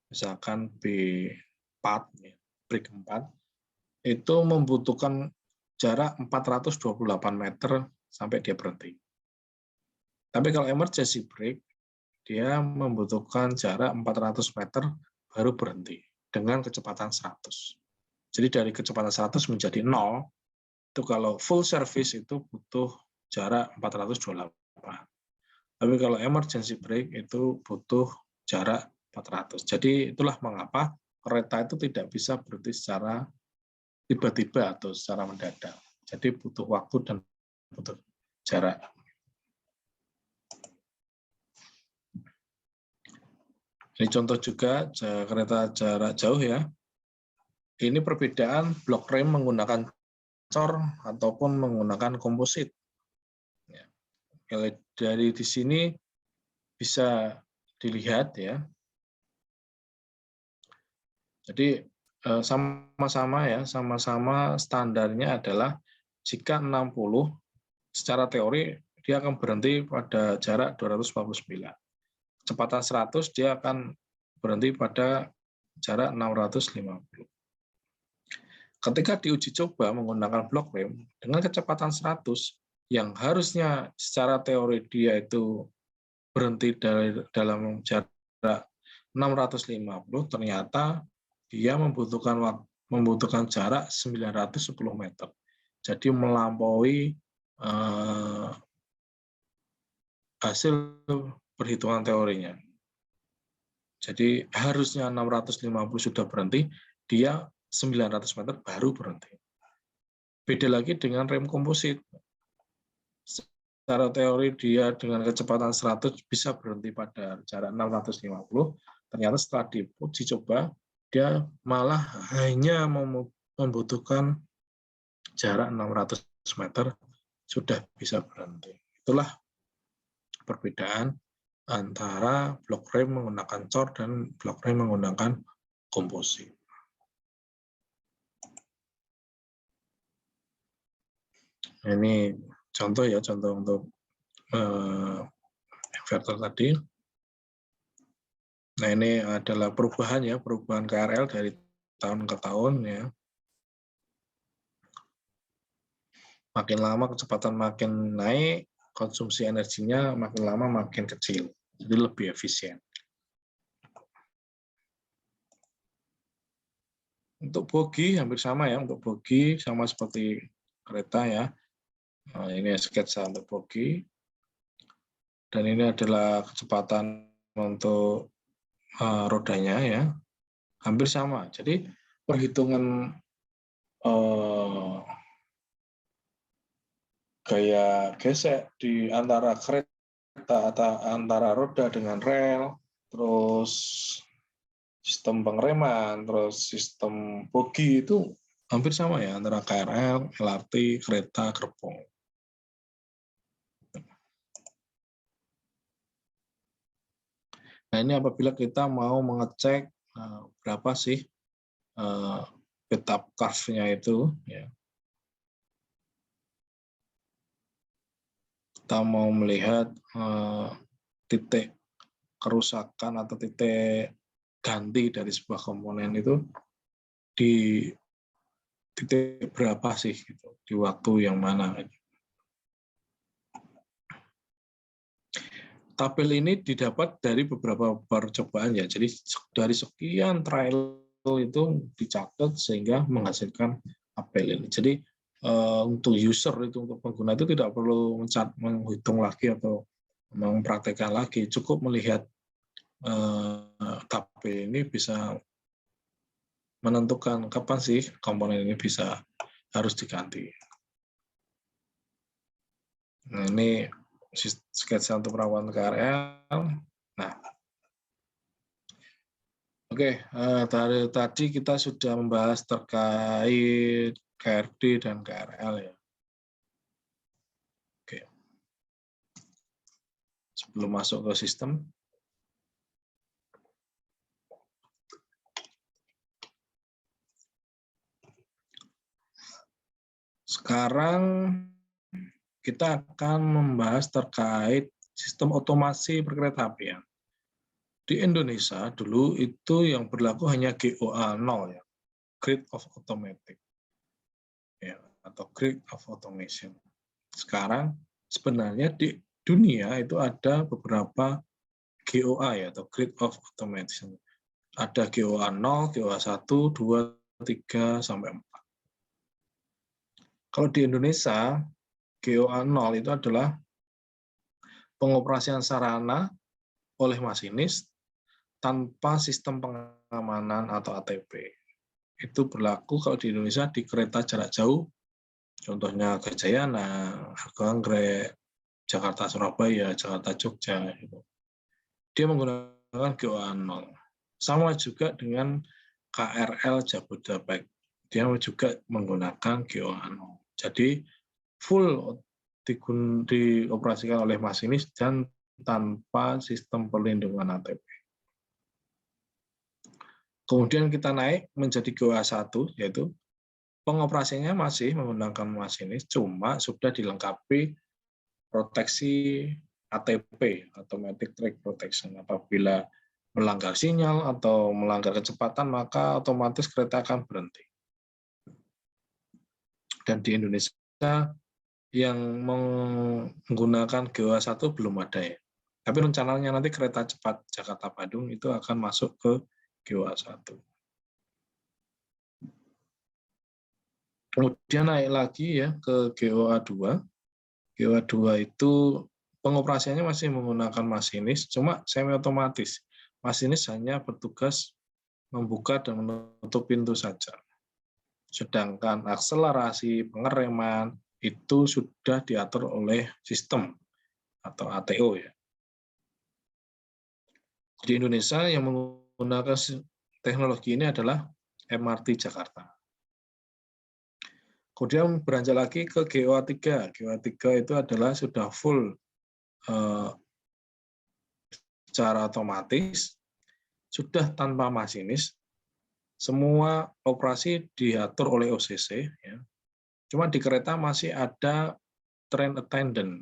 S1: misalkan B4, ya, brake 4, itu membutuhkan jarak 428 meter sampai dia berhenti. Tapi kalau emergency brake, dia membutuhkan jarak 400 meter baru berhenti dengan kecepatan 100. Jadi dari kecepatan 100 menjadi 0, itu kalau full service itu butuh jarak 428. Tapi kalau emergency brake itu butuh jarak 400. Jadi itulah mengapa kereta itu tidak bisa berhenti secara tiba-tiba atau secara mendadak. Jadi butuh waktu dan butuh jarak. Ini contoh juga kereta jarak jauh ya. Ini perbedaan blok rem menggunakan cor ataupun menggunakan komposit. Dari di sini bisa dilihat ya. Jadi sama-sama standarnya adalah jika 60 secara teori dia akan berhenti pada jarak 249. Kecepatan 100 dia akan berhenti pada jarak 650. Ketika diuji coba menggunakan blok rem dengan kecepatan 100 yang harusnya secara teori dia itu berhenti dalam jarak 650, ternyata dia membutuhkan jarak 910 meter. Jadi melampaui hasil perhitungan teorinya. Jadi harusnya 650 sudah berhenti, dia 900 meter baru berhenti. Beda lagi dengan rem komposit. Secara teori dia dengan kecepatan 100 bisa berhenti pada jarak 650, ternyata setelah diuji coba, dia malah hanya membutuhkan jarak 600 meter sudah bisa berhenti. Itulah perbedaan antara blok rem menggunakan cor dan blok rem menggunakan komposit. Ini contoh ya, contoh untuk inverter tadi. Nah, ini adalah perubahan ya, perubahan KRL dari tahun ke tahun ya. Makin lama kecepatan makin naik, konsumsi energinya makin lama makin kecil. Jadi lebih efisien. Untuk bogi hampir sama ya, untuk bogi sama seperti kereta ya. Nah, ini sketsa untuk bogi. Dan ini adalah kecepatan untuk rodanya ya. Hampir sama. Jadi perhitungan gaya gesek di antara kereta atau antara roda dengan rel, terus sistem pengereman, terus sistem bogi itu hampir sama ya antara KRL, LRT, kereta, gerbong. Nah, ini apabila kita mau mengecek berapa sih betap curve-nya itu ya. Kita mau melihat titik kerusakan atau titik ganti dari sebuah komponen itu di titik berapa sih gitu, di waktu yang mana. Tabel ini didapat dari beberapa percobaan ya, jadi dari sekian trial itu dicatat sehingga menghasilkan tabel ini. Jadi untuk user itu, untuk pengguna itu tidak perlu menghitung lagi atau mempraktekkan lagi, cukup melihat tabel ini bisa menentukan kapan sih komponen ini harus diganti. Nah, ini sketsa untuk perawanan KRL. Nah, oke, dari tadi kita sudah membahas terkait KRD dan KRL ya. Oke. Sebelum masuk ke sistem, sekarang kita akan membahas terkait sistem otomasi perkeretaapian. Di Indonesia dulu itu yang berlaku hanya GOA 0 ya, Grid of Automatic ya, atau Grid of Automation. Sekarang sebenarnya di dunia itu ada beberapa GOA ya, atau Grid of Automation. Ada GOA 0, GOA 1, 2, 3 sampai 4. Kalau di Indonesia GOA 0 itu adalah pengoperasian sarana oleh masinis tanpa sistem pengamanan atau ATP. Itu berlaku kalau di Indonesia di kereta jarak jauh, contohnya Gajayana, Argo Anggrek, Jakarta Surabaya, Jakarta Jogja. Dia menggunakan GOA 0. Sama juga dengan KRL Jabodetabek. Dia juga menggunakan GOA 0. Jadi full dioperasikan oleh masinis dan tanpa sistem perlindungan ATP. Kemudian kita naik menjadi GOA 1, yaitu pengoperasiannya masih menggunakan masinis, cuma sudah dilengkapi proteksi ATP, Automatic Track Protection. Apabila melanggar sinyal atau melanggar kecepatan, maka otomatis kereta akan berhenti. Dan di Indonesia yang menggunakan GOA 1 belum ada ya. Tapi rencananya nanti kereta cepat Jakarta-Bandung itu akan masuk ke GOA 1. Kemudian naik lagi ya ke GOA 2. GOA 2 itu pengoperasiannya masih menggunakan masinis, cuma semi otomatis. Masinis hanya bertugas membuka dan menutup pintu saja. Sedangkan akselerasi, pengereman itu sudah diatur oleh sistem atau ATO ya. Di Indonesia yang menggunakan teknologi ini adalah MRT Jakarta. Kemudian beranjak lagi ke GOA 3. GOA 3 itu adalah sudah full secara otomatis, sudah tanpa masinis, semua operasi diatur oleh OCC. Ya. Cuma di kereta masih ada train attendant.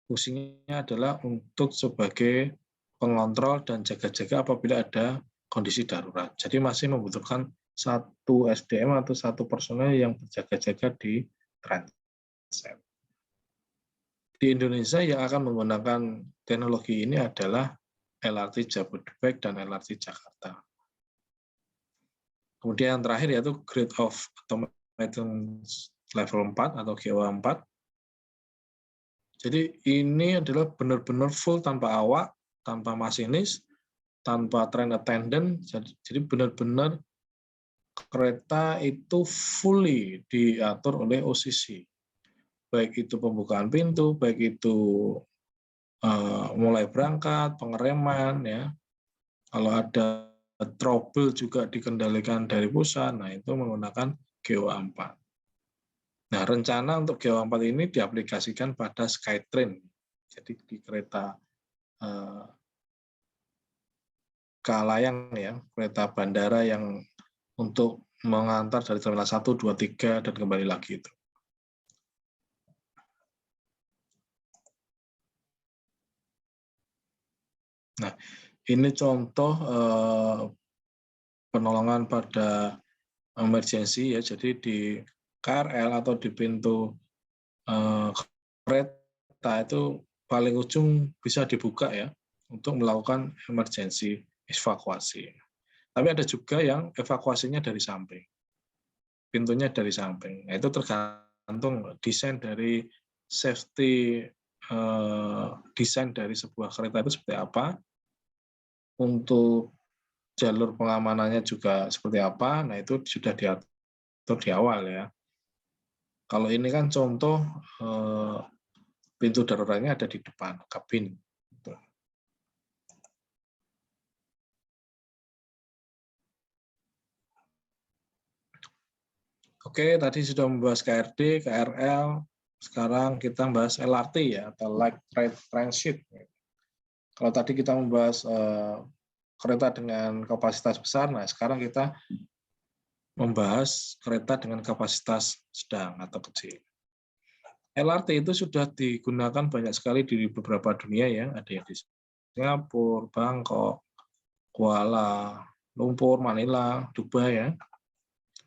S1: Fungsinya adalah untuk sebagai pengontrol dan jaga-jaga apabila ada kondisi darurat. Jadi masih membutuhkan satu SDM atau satu personel yang berjaga-jaga di transit. Di Indonesia yang akan menggunakan teknologi ini adalah LRT Jabodebek dan LRT Jakarta. Kemudian yang terakhir yaitu Grid of Automation Level 4 atau GOA 4. Jadi ini adalah benar-benar full tanpa awak, tanpa masinis, tanpa train attendant. Jadi benar-benar kereta itu fully diatur oleh OCC. Baik itu pembukaan pintu, baik itu mulai berangkat, pengereman, ya. Kalau ada trouble juga dikendalikan dari pusat, nah itu menggunakan GOA 4. Nah, rencana untuk GOA 4 ini diaplikasikan pada Skytrain. Jadi di kereta kelayang, ya, kereta bandara yang untuk mengantar dari terminal 1, 2, 3 dan kembali lagi itu. Nah, ini contoh penolongan pada emergency, ya. Jadi di KRL atau di pintu kereta itu paling ujung bisa dibuka, ya, untuk melakukan emergency evakuasi. Tapi ada juga yang evakuasinya dari samping, pintunya dari samping. Nah, itu tergantung desain dari safety, desain dari sebuah kereta itu seperti apa. Untuk jalur pengamanannya juga seperti apa. Nah, itu sudah diatur di awal, ya. Kalau ini kan contoh pintu daruratnya ada di depan kabin. Oke, tadi sudah membahas KRD, KRL. Sekarang kita membahas LRT, ya, atau Light Rail Transit. Kalau tadi kita membahas kereta dengan kapasitas besar, nah sekarang kita membahas kereta dengan kapasitas sedang atau kecil. LRT itu sudah digunakan banyak sekali di beberapa dunia, ya. Ada yang di Singapura, Bangkok, Kuala Lumpur, Manila, Dubai, ya.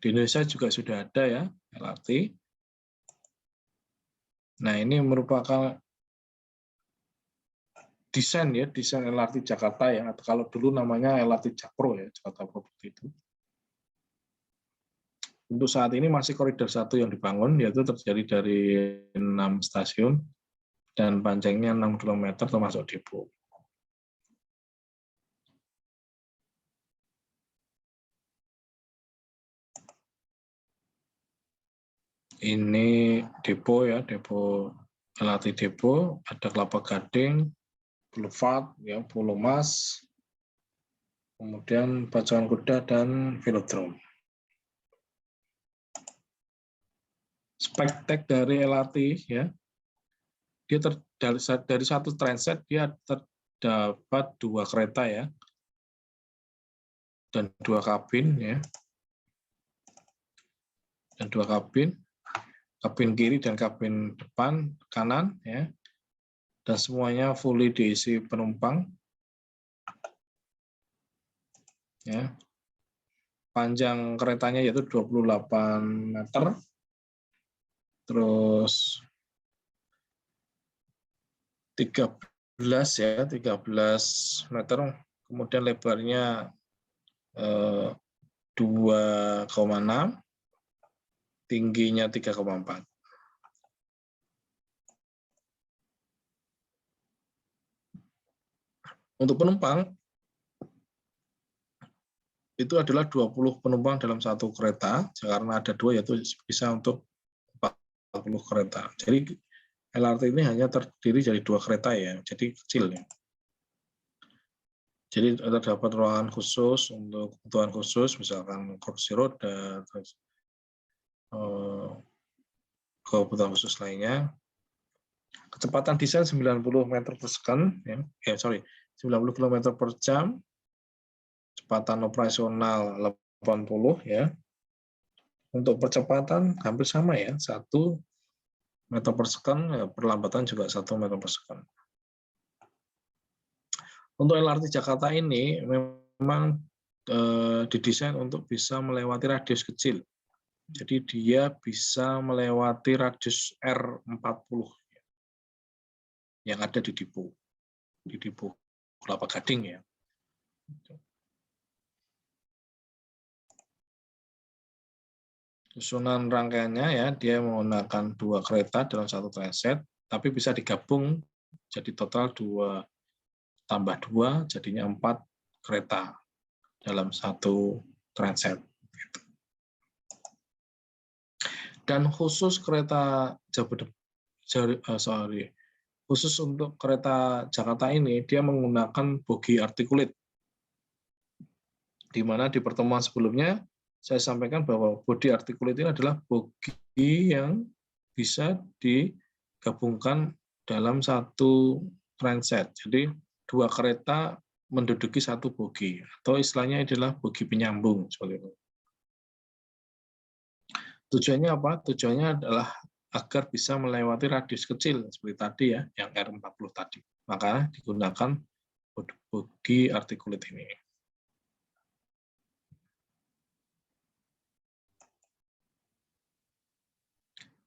S1: Di Indonesia juga sudah ada, ya, LRT. Nah, ini merupakan desain, ya, desain LRT Jakarta, ya, atau kalau dulu namanya LRT Jakpro, ya, Jakarta Property itu. Untuk saat ini masih koridor 1 yang dibangun, yaitu terjadi dari 6 stasiun dan panjangnya 6 km termasuk depo. Ini depo, ya, depo LRT depo, ada Kelapa Gading, Boulevard, ya, Pulau Mas, kemudian Pacuan Kuda dan Velodrome. Spektek dari LRT, ya, dia dari satu transit dia terdapat 2 kereta, ya, dan 2 kabin, ya, dan 2 kabin kiri dan kabin depan kanan, ya, dan semuanya fully diisi penumpang, ya. Panjang keretanya yaitu 28 meter, terus 13 meter, kemudian lebarnya 2,6, tingginya 3,4. Untuk penumpang itu adalah 20 penumpang dalam satu kereta, karena ada 2 yaitu bisa untuk 40 kereta. Jadi LRT ini hanya terdiri dari 2 kereta, ya, jadi kecil, ya. Jadi terdapat ruangan khusus untuk kebutuhan khusus, misalkan kursi roda, terus kebutuhan khusus lainnya. Kecepatan desain 90 meter per second, 90 km per jam. Kecepatan operasional 80, ya. Untuk percepatan hampir sama ya, 1 meter per second, ya, perlambatan juga 1 meter per second. Untuk LRT Jakarta ini memang didesain untuk bisa melewati radius kecil. Jadi dia bisa melewati radius R40 yang ada di Dipo Kelapa Gading ya. Susunan rangkaiannya ya, dia menggunakan 2 kereta dalam 1 transit, tapi bisa digabung jadi total 2 tambah 2 jadinya 4 kereta dalam 1 transit. Dan khusus kereta khusus untuk kereta Jakarta ini dia menggunakan bogi artikulit, di mana di pertemuan sebelumnya saya sampaikan bahwa bodi artikulit ini adalah bogi yang bisa digabungkan dalam 1 transit. Jadi 2 kereta menduduki 1 bogi, atau istilahnya adalah bogi penyambung seperti itu. Tujuannya apa? Tujuannya adalah agar bisa melewati radius kecil seperti tadi ya, yang R40 tadi. Maka digunakan bogi artikulit ini.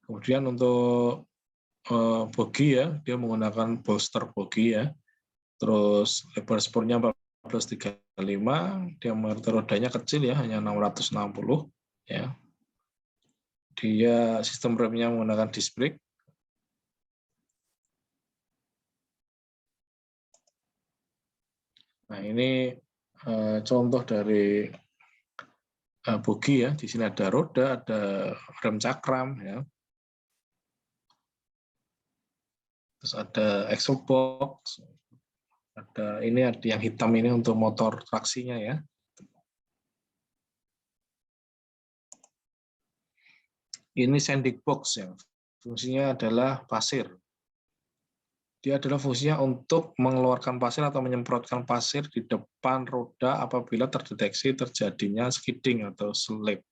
S1: Kemudian untuk bogi ya, dia menggunakan bolster bogi ya. Terus lebar spornya 1435, diameter rodanya kecil ya, hanya 660 ya. Dia sistem remnya menggunakan disc brake. Nah, ini contoh dari bogi ya. Di sini ada roda, ada rem cakram ya. Terus ada axle box. Ada yang hitam ini untuk motor traksinya ya. Ini sanding box ya. Fungsinya adalah pasir. Dia adalah fungsinya untuk mengeluarkan pasir atau menyemprotkan pasir di depan roda apabila terdeteksi terjadinya skidding atau slip.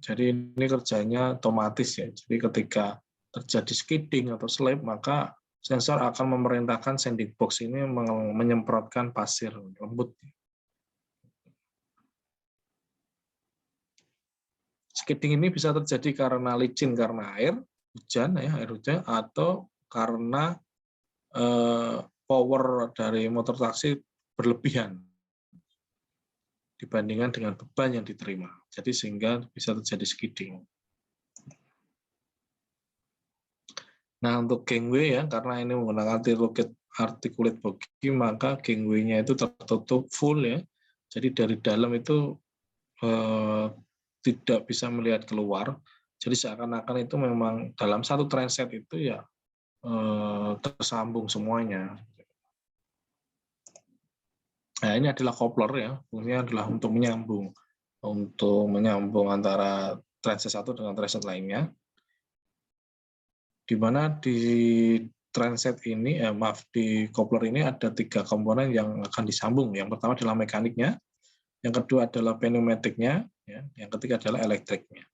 S1: Jadi ini kerjanya otomatis ya. Jadi ketika terjadi skidding atau slip, maka sensor akan memerintahkan sanding box ini menyemprotkan pasir lembut. Skidding ini bisa terjadi karena licin karena air hujan, atau karena power dari motor traksi berlebihan dibandingkan dengan beban yang diterima. Jadi sehingga bisa terjadi skidding. Nah, untuk gangway ya, karena ini menggunakan articulate bogi, maka gangway-nya itu tertutup full ya. Jadi dari dalam itu tidak bisa melihat keluar. Jadi seakan-akan itu memang dalam 1 transit itu ya tersambung semuanya. Nah, ini adalah coupler ya, fungsinya adalah untuk menyambung antara transit satu dengan transit lainnya. Di mana di transit ini, di coupler ini ada 3 komponen yang akan disambung. Yang pertama adalah mekaniknya, yang kedua adalah pneumatiknya, ya, yang ketiga adalah elektriknya.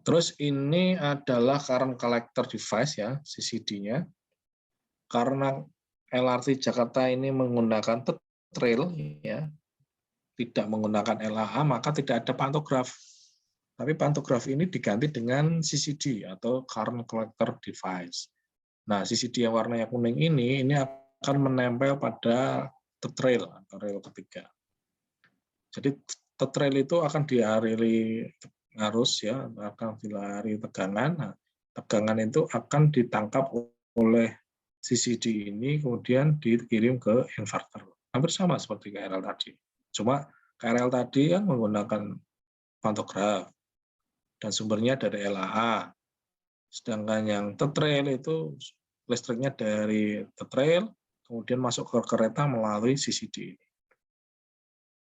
S1: Terus ini adalah current collector device ya, CCD-nya. Karena LRT Jakarta ini menggunakan trail ya, tidak menggunakan LAA, maka tidak ada pantograf. Tapi pantograf ini diganti dengan CCD atau current collector device. Nah, CCD yang warnanya kuning ini akan menempel pada trail atau rel ketiga. Jadi trail itu akan dialiri arus ya, akan dialiri tegangan. Nah, tegangan itu akan ditangkap oleh CCD ini kemudian dikirim ke inverter. Hampir sama seperti KRL tadi. Cuma KRL tadi kan menggunakan pantograf dan sumbernya dari LAA. Sedangkan yang trail itu listriknya dari trail kemudian masuk ke kereta melalui CCD.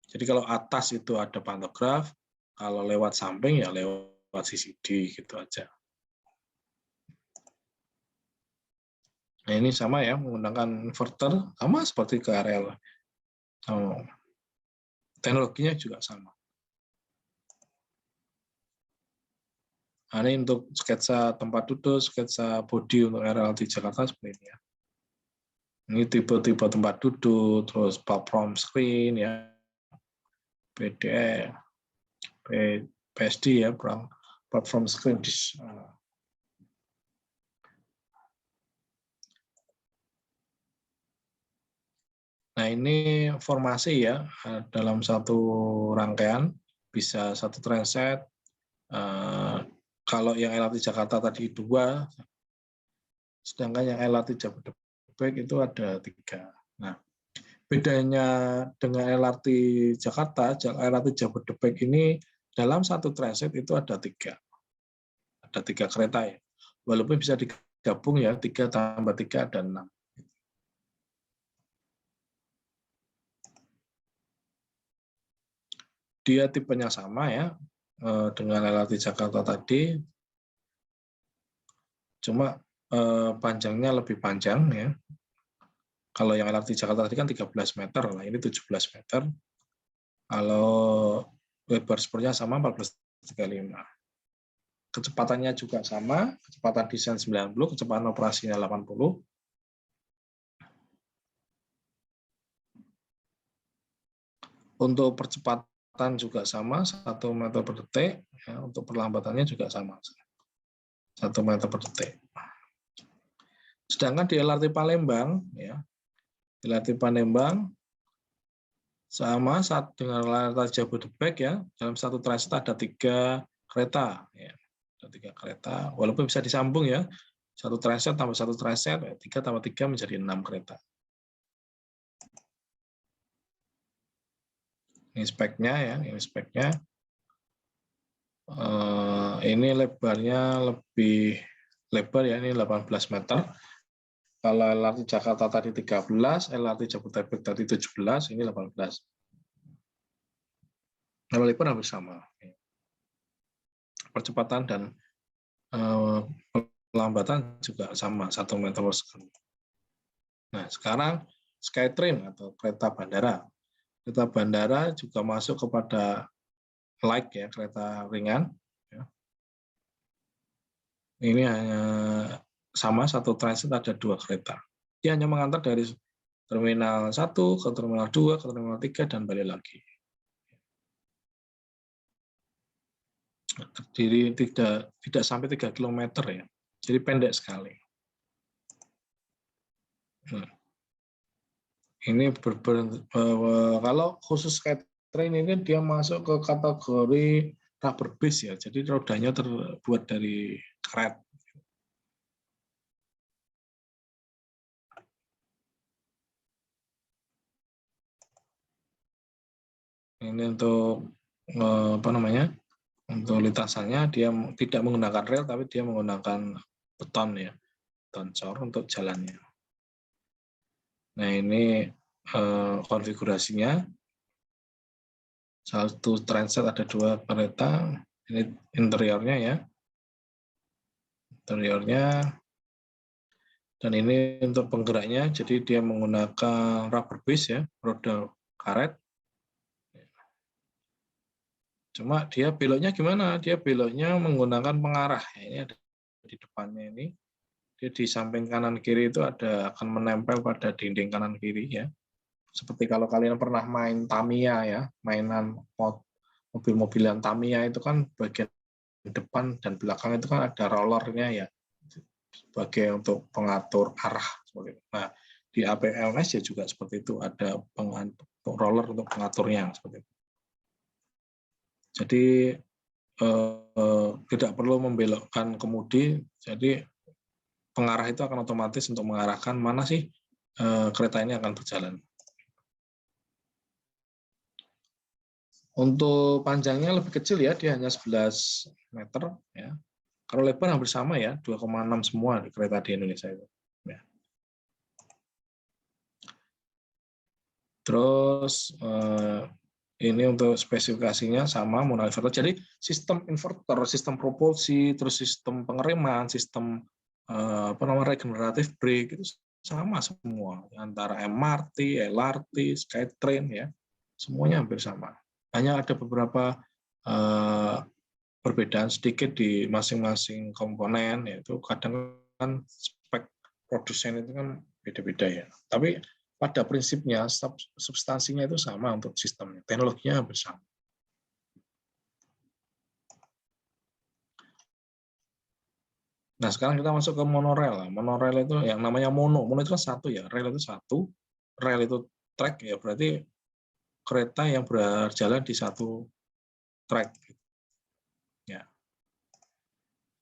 S1: Jadi kalau atas itu ada pantograf, kalau lewat samping ya lewat CCD gitu aja. Nah, ini sama ya, menggunakan inverter, sama seperti KRL. Oh, teknologinya juga sama. Nah, ini untuk sketsa tempat duduk, sketsa bodi untuk LRT Jakarta seperti ini ya. Ini tipe-tipe tempat duduk, terus platform screen ya, PDE, PSD ya, platform screen. Nah, ini formasi ya, dalam satu rangkaian, bisa satu transit. Kalau yang LRT Jakarta tadi 2, sedangkan yang LRT Jabodebek itu ada 3. Nah, bedanya dengan LRT Jakarta, LRT Jabodebek ini dalam satu transit itu ada 3. Ada 3 kereta ya. Walaupun bisa digabung ya, 3 tambah 3 ada 6. Dia tipenya sama ya dengan LRT Jakarta tadi, cuma panjangnya lebih panjang ya. Kalau yang LRT Jakarta tadi kan 13 meter, nah ini 17 meter. Kalau lebar spornya sama 14,35. Kecepatannya juga sama, kecepatan desain 90, kecepatan operasinya 80. Untuk percepatan juga sama, 1 meter per detik. Ya, untuk perlambatannya juga sama, 1 meter per detik. Sedangkan di LRT Palembang, ya, LRT Palembang sama dengan LRT Jabodebek ya, dalam satu transit ada 3 kereta. Ya. Ada 3 kereta, walaupun bisa disambung ya, 1 transit tambah 1 transit, 3 tambah 3 menjadi 6 kereta. Ini speknya ya, ini speknya. Ini lebarnya lebih lebar ya, ini 18 meter. Kalau LRT Jakarta tadi 13, LRT Jabodebek tadi 17, ini 18. Kalau lebar hampir sama. Percepatan dan pelambatan juga sama, 1 meter per second. Nah, sekarang Skytrain atau kereta bandara. Kereta bandara juga masuk kepada light ya, kereta ringan. Ya. Ini hanya sama, satu transit ada 2 kereta. Dia hanya mengantar dari terminal 1 ke terminal 2 ke terminal 3 dan balik lagi. Terdiri tidak sampai 3 km ya. Jadi pendek sekali. Ini kalau khusus Skytrain ini dia masuk ke kategori rubber base ya. Jadi rodanya terbuat dari karet. Ini untuk apa namanya? Untuk lintasannya dia tidak menggunakan rel tapi dia menggunakan beton ya. Beton cor untuk jalannya. Nah, ini konfigurasinya. Satu transit ada 2 kereta. Ini interiornya ya. Interiornya. Dan ini untuk penggeraknya, jadi dia menggunakan rubber base ya, roda karet. Cuma dia beloknya gimana? Dia beloknya menggunakan pengarah. Ini ada di depannya ini. Dia di samping kanan kiri itu akan menempel pada dinding kanan kiri ya. Seperti kalau kalian pernah main Tamiya ya, mainan mobil-mobilan Tamiya itu kan bagian depan dan belakang itu kan ada rollernya ya, sebagai untuk pengatur arah. Nah, di APLS ya juga seperti itu, ada roller untuk pengaturnya seperti itu. Jadi tidak perlu membelokkan kemudi, jadi pengarah itu akan otomatis untuk mengarahkan mana sih kereta ini akan berjalan. Untuk panjangnya lebih kecil ya, dia hanya 11 meter ya. Kalau lebar hampir sama ya, 2,6 semua di kereta di Indonesia itu. Ya. Terus ini untuk spesifikasinya sama menggunakan inverter. Jadi sistem inverter, sistem propulsi, terus sistem pengereman, sistem regeneratif brake itu sama semua, antara MRT, LRT, SkyTrain ya, semuanya hampir sama. Hanya ada beberapa perbedaan sedikit di masing-masing komponen, yaitu kadang kan spek produsen itu kan beda-beda ya. Tapi pada prinsipnya substansinya itu sama untuk sistemnya, teknologinya hampir sama. Nah, sekarang kita masuk ke monorail. Monorail itu yang namanya mono itu kan satu ya, rail itu satu, rel itu track ya, berarti kereta yang berjalan di satu track. Ya.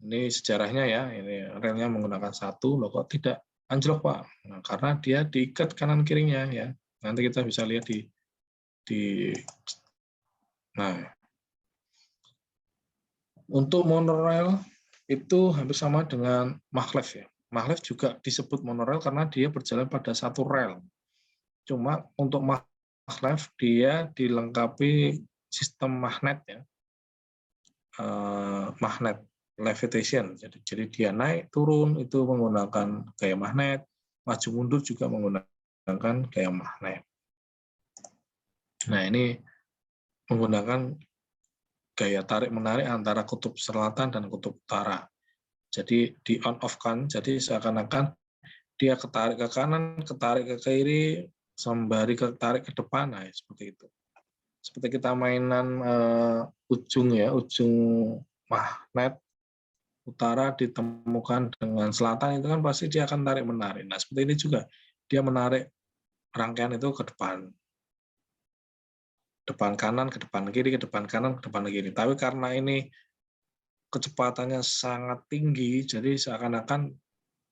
S1: Ini sejarahnya ya, ini relnya menggunakan satu, loh kok tidak anjlok Pak? Nah, karena dia diikat kanan kirinya ya. Nanti kita bisa lihat nah, untuk monorail itu hampir sama dengan maglev ya. Maglev juga disebut monorail karena dia berjalan pada satu rel. Cuma untuk maglev dia dilengkapi sistem magnet ya. Magnet levitation. Jadi dia naik turun itu menggunakan gaya magnet, maju mundur juga menggunakan gaya magnet. Nah, ini menggunakan gaya tarik-menarik antara kutub selatan dan kutub utara. Jadi di on-off-kan, jadi seakan-akan dia ketarik ke kanan, ketarik ke kiri, sembari ketarik ke depan, nah seperti itu. Seperti kita mainan ujung magnet utara ditemukan dengan selatan, itu kan pasti dia akan tarik-menarik. Nah, seperti ini juga, dia menarik rangkaian itu ke depan kanan, ke depan kiri, ke depan kanan, ke depan kiri. Tapi karena ini kecepatannya sangat tinggi, jadi seakan-akan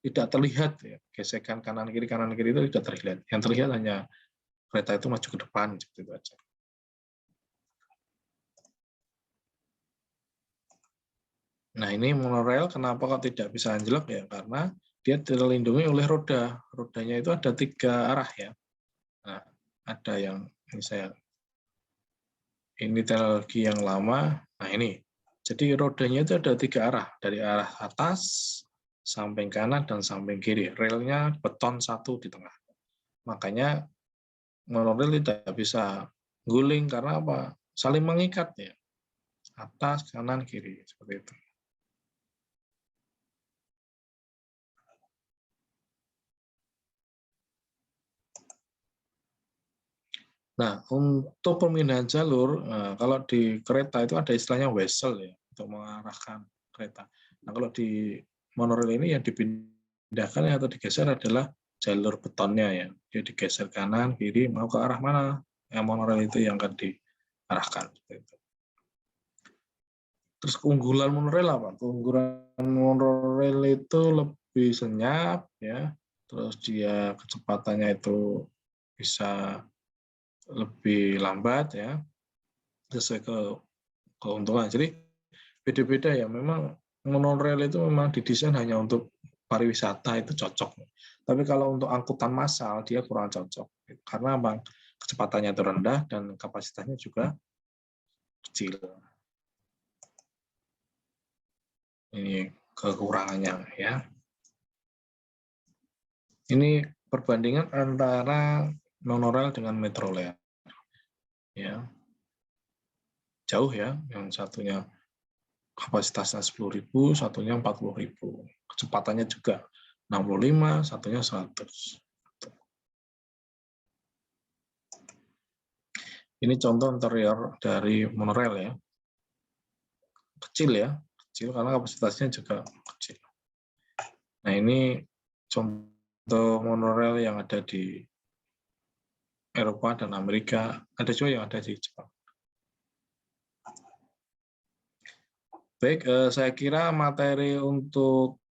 S1: tidak terlihat ya, gesekan kanan kiri itu tidak terlihat. Yang terlihat hanya kereta itu maju ke depan, seperti itu aja. Nah, ini monorail kenapa kok tidak bisa anjlok ya? Karena dia terlindungi oleh roda. Rodanya itu ada 3 arah ya. Nah, ada yang ini teknologi yang lama. Nah, ini. Jadi rodanya itu ada 3 arah, dari arah atas, samping kanan, dan samping kiri. Relnya beton satu di tengah. Makanya monorail tidak bisa guling karena apa? Saling mengikat ya. Atas, kanan, kiri, seperti itu. Nah, untuk pemindahan jalur, kalau di kereta itu ada istilahnya wesel ya, untuk mengarahkan kereta. Nah, kalau di monorail ini yang dipindahkan atau digeser adalah jalur betonnya ya. Dia digeser kanan, kiri, mau ke arah mana yang monorail itu yang akan diarahkan. Terus keunggulan monorail apa? Keunggulan monorail itu lebih senyap ya, terus dia kecepatannya itu bisa lebih lambat ya, sesuai keuntungan. Jadi beda-beda ya. Memang monorail itu memang didesain hanya untuk pariwisata itu cocok. Tapi kalau untuk angkutan massal dia kurang cocok karena memang kecepatannya itu rendah dan kapasitasnya juga kecil. Ini kekurangannya ya. Ini perbandingan antara monorail dengan metrorail. Ya. Jauh ya, yang satunya kapasitasnya 10.000, satunya 40.000. Kecepatannya juga 65, satunya 100. Ini contoh interior dari monorail ya. Kecil ya, kecil karena kapasitasnya juga kecil. Nah, ini contoh monorail yang ada di Eropa dan Amerika, ada juga yang ada di Jepang. Baik, saya kira materi untuk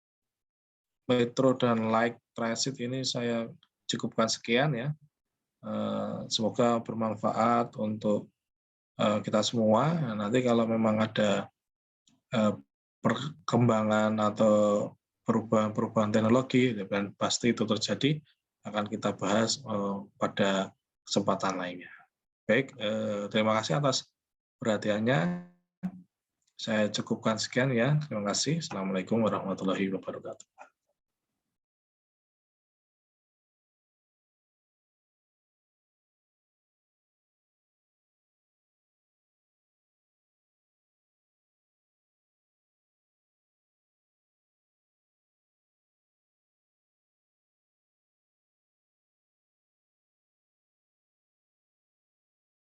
S1: metro dan light transit ini saya cukupkan sekian ya. Semoga bermanfaat untuk kita semua. Nanti kalau memang ada perkembangan atau perubahan-perubahan teknologi, dan pasti itu terjadi, akan kita bahas pada kesempatan lainnya. Baik, terima kasih atas perhatiannya. Saya cukupkan sekian ya. Terima kasih. Assalamualaikum warahmatullahi wabarakatuh.